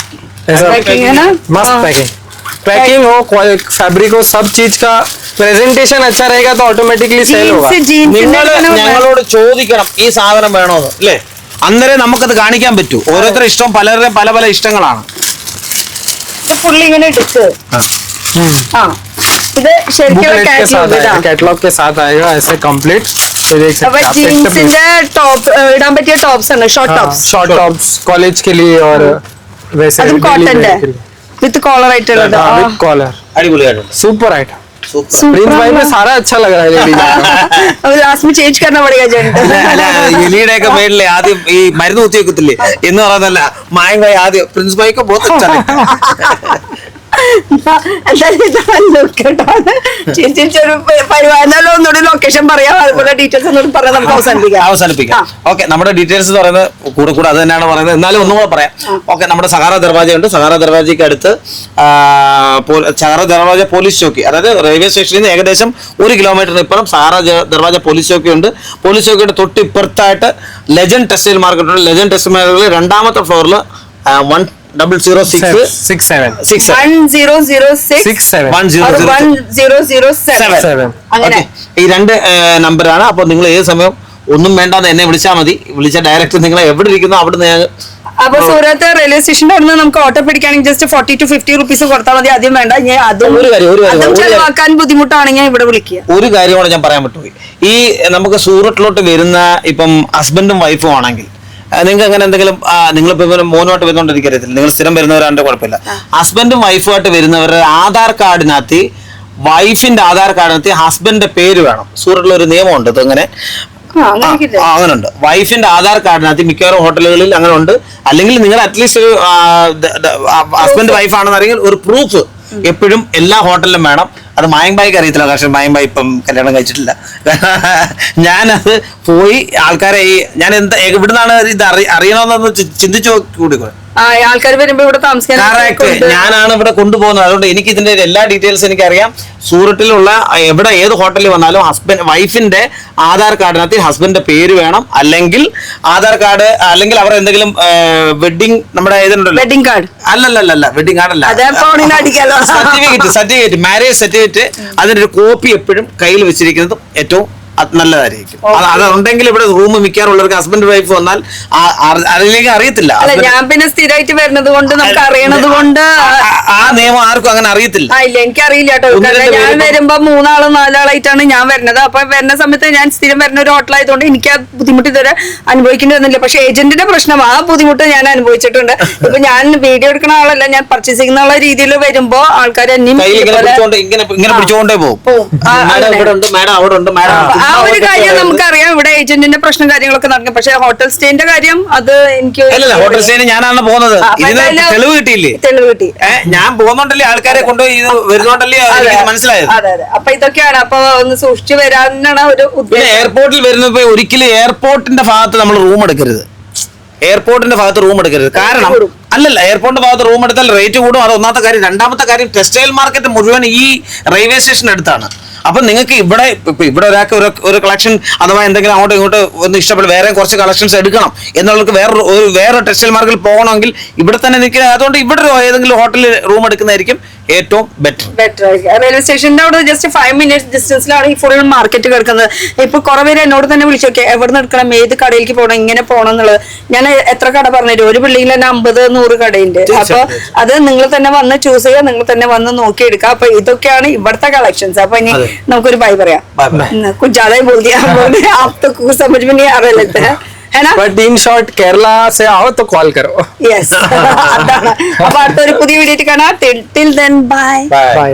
ऐसा Packing है ना? मस्त हाँ। पैकिंग हो, फैब्रिक हो, सब चीज का प्रेजेंटेशन अच्छा रहेगा तो ऑटोमेटिकली सेल होगा. നിങ്ങൾ ജീൻസിന്റെ ഞങ്ങളോട് ചോദിക്കണം ഈ സാധനം വേണോന്ന്, അല്ലേ? അന്നേരം നമുക്കത് കാണിക്കാൻ പറ്റൂ. ഓരോരുത്തരുടെ ഇഷ്ടം പലരുടെ പല പല ഇഷ്ടങ്ങളാണ്. ഫുള്ളി ഇങ്ങനെ എടുത്ത് ആ ഇത് ശരിക്കും बुकलेट के साथ കാറ്റലോഗ് आएगा, ഇതാ. कैटलॉग के साथ आएगा ऐसे कंप्लीट. ये देख सकते അപ്പൊ हैं आप, एक तो ജീൻസിന്റെ ടോപ്പ് ഇടാൻ പറ്റിയ ടോപ്സ് ആണ്, short tops. Short tops college के लिए और वैसे അതും daily കോട്ടന്റെ wear के लिए. വിത്ത് കോളർ ആയിട്ടുള്ളത്. हाँ, with collar. അടിപൊളിയായിട്ടുണ്ട്. Super item. സൂപ്പർ. प्रिंस भाई में सारा अच्छा लग रहा है लेडीज. ലാസ്റ്റ് में ചേഞ്ച് करना पड़ेगा जेंट. അല്ല, എലിയുടെ ഒക്കെ മേളിലെ ആദ്യം ഈ മരുന്ന് കുത്തി വെക്കത്തില്ലേ എന്ന് പറയുന്നതല്ല, മായങ്കായി ആദ്യം പ്രിൻസ് ഭായിക്ക് പരിപാടിയിലോ ഒന്നുകൂടി ലൊക്കേഷൻ പറയാം, അതുപോലെ ഡീറ്റെയിൽസ് ഒന്നുകൂടി പറയാം, നമുക്ക് അവസാനിപ്പിക്കാം. അവസാനിപ്പിക്കാം. ഓക്കെ, നമ്മുടെ ഡീറ്റെയിൽസ് എന്ന് പറയുന്നത് കൂടെ കൂടെ അത് തന്നെയാണ് പറയുന്നത്, എന്നാലും ഒന്നും കൂടെ പറയാം. ഓക്കെ, നമ്മുടെ സഹാറ ദർവാജ ഉണ്ട്. സഹാറ ദർവാജയ്ക്ക് അടുത്ത് സഹാറ ദർവാജ പോലീസ് ചോക്കി, അതായത് റെയിൽവേ സ്റ്റേഷനിൽ നിന്ന് ഏകദേശം 1 കിലോമീറ്ററിന് ഇപ്പുറം സഹാറ ദർവാജ പോലീസ് ചോക്കി ഉണ്ട്. പോലീസ് ചോക്കിയുടെ തൊട്ട് ഇപ്പുറത്തായിട്ട് ലെജൻഡ് ടെക്സ്റ്റൈൽ മാർക്കറ്റ് ഉണ്ട്. ലെജൻഡ് ടെക്സ്റ്റൈൽ മാർക്കറ്റിൽ 2ാമത്തെ ഫ്ലോറിൽ 1006 അങ്ങനെ ഈ 2 നമ്പറാണ്. അപ്പൊ നിങ്ങൾ ഏത് സമയം ഒന്നും വേണ്ടാന്ന് എന്നെ വിളിച്ചാൽ മതി. വിളിച്ച ഡയറക്റ്റ് നിങ്ങൾ എവിടെ ഇരിക്കുന്നോ അവിടെ നിന്ന്. അപ്പൊ സൂറത്ത് റെയിൽവേ സ്റ്റേഷന്റെ അവിടെ നമുക്ക് ഓട്ടോ പിടിക്കുകയാണെങ്കിൽ ജസ്റ്റ് 40 to 50 റുപ്പീസ് കൊടുത്താൽ മതി. ആദ്യം വേണ്ട, അതും ചെലവാക്കാൻ ബുദ്ധിമുട്ടാണെങ്കിൽ ഇവിടെ വിളിക്കുക. ഒരു കാര്യം കൂടെ ഞാൻ പറയാൻ പറ്റുപോയി. ഈ നമുക്ക് സൂറത്തിലോട്ട് വരുന്ന ഇപ്പം ഹസ്ബൻഡും വൈഫും ആണെങ്കിൽ നിങ്ങൾക്ക് അങ്ങനെ എന്തെങ്കിലും നിങ്ങളിപ്പോ മോനുമായിട്ട് വരുന്നോണ്ടിരിക്കരുതില്ല, നിങ്ങൾ സ്ഥിരം വരുന്നവരാണ്ട് കുഴപ്പമില്ല. ഹസ്ബൻഡും വൈഫുമായിട്ട് വരുന്നവരുടെ ആധാർ കാർഡിനകത്ത്, വൈഫിന്റെ ആധാർ കാർഡിനകത്ത് ഹസ്ബൻഡിന്റെ പേര് വേണം. സൂറത്തിലെ ഒരു നിയമമുണ്ട് അങ്ങനെ. അങ്ങനെ ഉണ്ട്. വൈഫിന്റെ ആധാർ കാർഡിനകത്ത് മിക്കവാറും ഹോട്ടലുകളിൽ അങ്ങനെ ഉണ്ട്. അല്ലെങ്കിൽ നിങ്ങൾ അറ്റ്ലീസ്റ്റ് ഒരു ഹസ്ബൻഡ് വൈഫ് ആണെന്നറിയെങ്കിൽ ഒരു പ്രൂഫ് എപ്പോഴും എല്ലാ ഹോട്ടലിലും വേണം. അത് മായങ്കായിക്ക് അറിയത്തില്ല, പക്ഷെ മായങ്കായി ഇപ്പം കല്യാണം കഴിച്ചിട്ടില്ല. ഞാനത് പോയി ആൾക്കാരെ ഞാൻ എന്താ ഇവിടുന്നാണ് ഇത് അറിയണമെന്നൊന്ന് ചിന്തിച്ചു കൂടി. ആൾക്കാർ വരുമ്പോ ഇവിടെ താമസിക്കാൻ ഞാനാണ് ഇവിടെ കൊണ്ടുപോകുന്നത്. അതുകൊണ്ട് എനിക്ക് ഇതിന്റെ എല്ലാ ഡീറ്റെയിൽസ് എനിക്കറിയാം. സൂറത്തിലുള്ള എവിടെ ഏത് ഹോട്ടലിൽ വന്നാലും വൈഫിന്റെ ആധാർ കാർഡിനകത്ത് ഹസ്ബൻഡിന്റെ പേര് വേണം. അല്ലെങ്കിൽ ആധാർ കാർഡ്, അല്ലെങ്കിൽ അവർ എന്തെങ്കിലും വെഡിങ് നമ്മുടെ ഏതുണ്ടല്ലോ വെഡിങ് കാർഡ്, അല്ലല്ല വെഡിങ് കാർഡ് അല്ല, സർട്ടിഫിക്കറ്റ്, മാരേജ് സർട്ടിഫിക്കറ്റ്, അതിന്റെ ഒരു കോപ്പി എപ്പോഴും കയ്യിൽ വെച്ചിരിക്കുന്നതും ഏറ്റവും അത് നല്ലതായിരിക്കും. അതുണ്ടെങ്കിൽ ഇവിടെ റൂം മിക്കാറുള്ളവർക്ക് ഹസ്ബൻഡ് വൈഫ് വന്നാൽ അതിലേക്ക് അറിയത്തില്ല. അല്ല ഞാൻ പിന്നെ സ്ഥിരമായിട്ട് വരുന്നത് കൊണ്ട് നമുക്ക് അറിയണത് കൊണ്ട് ആ നിയമം ആർക്കും അങ്ങനെ അറിയത്തില്ല. ഇല്ല എനിക്കറിയില്ല കേട്ടോ. കാരണം ഞാൻ വരുമ്പോ 3 ആളോ 4 ആളായിട്ടാണ് ഞാൻ വരുന്നത്. അപ്പൊ വരുന്ന സമയത്ത് ഞാൻ സ്ഥിരം വരുന്ന ഒരു ഹോട്ടലായതുകൊണ്ട് എനിക്ക് ആ ബുദ്ധിമുട്ട് ഇതുവരെ അനുഭവിക്കേണ്ടി വന്നില്ല. പക്ഷെ ഏജന്റിന്റെ പ്രശ്നം ആ ബുദ്ധിമുട്ട് ഞാൻ അനുഭവിച്ചിട്ടുണ്ട്. ഇപ്പൊ ഞാൻ വീഡിയോ എടുക്കുന്ന ആളല്ല, ഞാൻ പർച്ചേസ് ചെയ്യുന്ന രീതിയിൽ വരുമ്പോ ആൾക്കാർ ഇങ്ങനെ പിടിച്ചുകൊണ്ടേ പോകും. മാഡം ഇവിടെ ഉണ്ട്, മാഡം അവിടെ ഉണ്ട്, മാഡം. ആ ഒരു കാര്യം നമുക്കറിയാം. ഇവിടെ ഏജന്റിന്റെ പ്രശ്നം കാര്യങ്ങളൊക്കെ നടക്കും. പക്ഷെ ഹോട്ടൽ സ്റ്റേന്റെ കാര്യം അത് എനിക്ക് ഹോട്ടൽ സ്റ്റേന് ഞാനാണ് പോകുന്നത്. ഇതിന് തെളിവ് കിട്ടിയില്ലേ? തെളിവ് കിട്ടി. ഞാൻ പോകുന്നോണ്ടല്ലേ ആൾക്കാരെ കൊണ്ടുപോയി ഇത് വരുന്നോണ്ടല്ലേ മനസ്സിലായത്. അതെ അതെ. അപ്പൊ ഇതൊക്കെയാണ്. അപ്പൊ ഒന്ന് സൂക്ഷിച്ചു വരാനാണ് ഒരു ഉദ്ദേശം. എയർപോർട്ടിൽ വരുന്നപ്പോ ഒരിക്കലും എയർപോർട്ടിന്റെ ഭാഗത്ത് നമ്മൾ റൂം എടുക്കരുത്. എയർപോർട്ടിന്റെ ഭാഗത്ത് റൂം എടുക്കരുത്. കാരണം എയർപോർട്ടിന്റെ ഭാഗത്ത് റൂം എടുത്താൽ റേറ്റ് കൂടും. അത് ഒന്നാമത്തെ കാര്യം. രണ്ടാമത്തെ കാര്യം, ടെക്സ്റ്റൈൽ മാർക്കറ്റ് മുഴുവൻ ഈ റെയിൽവേ സ്റ്റേഷൻ അടുത്താണ്. അപ്പൊ നിങ്ങൾക്ക് ഇവിടെ ഒരാൾക്ക് ഒരു കളക്ഷൻ അഥവാ എന്തെങ്കിലും അങ്ങോട്ടും ഇങ്ങോട്ട് ഒന്ന് ഇഷ്ടപ്പെടും, വേറെ കുറച്ച് കളക്ഷൻസ് എടുക്കണം എന്നുള്ളവർക്ക് വേറെ ടെക്സ്റ്റൈൽ മാർക്കറ്റിൽ പോകണമെങ്കിൽ ഇവിടെ തന്നെ നിൽക്കുക. അതുകൊണ്ട് ഇവിടെ ഏതെങ്കിലും ഹോട്ടലിൽ റൂം എടുക്കുന്നതായിരിക്കും ഏറ്റവും ബെറ്റർ. റെയിൽവേ സ്റ്റേഷന്റെ അവിടെ ജസ്റ്റ് 5 minutes ഡിസ്റ്റൻസിലാണ് ഈ ഫുൾ മാർക്കറ്റ് കിടക്കുന്നത്. ഇപ്പൊ കുറെ പേര് എന്നോട് തന്നെ വിളിച്ചു നോക്കിയാൽ എവിടെ നിന്ന് എടുക്കണം, ഏത് കടയിലേക്ക് പോകണം, ഇങ്ങനെ പോകണം എന്നുള്ളത്. ഞാൻ എത്ര കട പറഞ്ഞു, ഒരു ബിൽഡിംഗിൽ തന്നെ 50-100 കടയുണ്ട്. അപ്പൊ അത് നിങ്ങൾ തന്നെ വന്ന് ചൂസ് ചെയ്യുക, നിങ്ങൾ തന്നെ വന്ന് നോക്കിയെടുക്കുക. അപ്പൊ ഇതൊക്കെയാണ് ഇവിടുത്തെ കളക്ഷൻസ്. അപ്പൊ ഇനി നമുക്കൊരു ബൈ പറയാം. कुछ ज्यादा ही बोल दिया हम लोगों ने, आप तो कुछ समझ में नहीं आ रहा लगता है ना. बट इन शॉर्ट केरला से आओ तो कॉल करो. യെസ്. അതാണ്. അപ്പൊ അടുത്തൊരു പുതിയ വീഡിയോ കാണാം. Till then bye. बाय.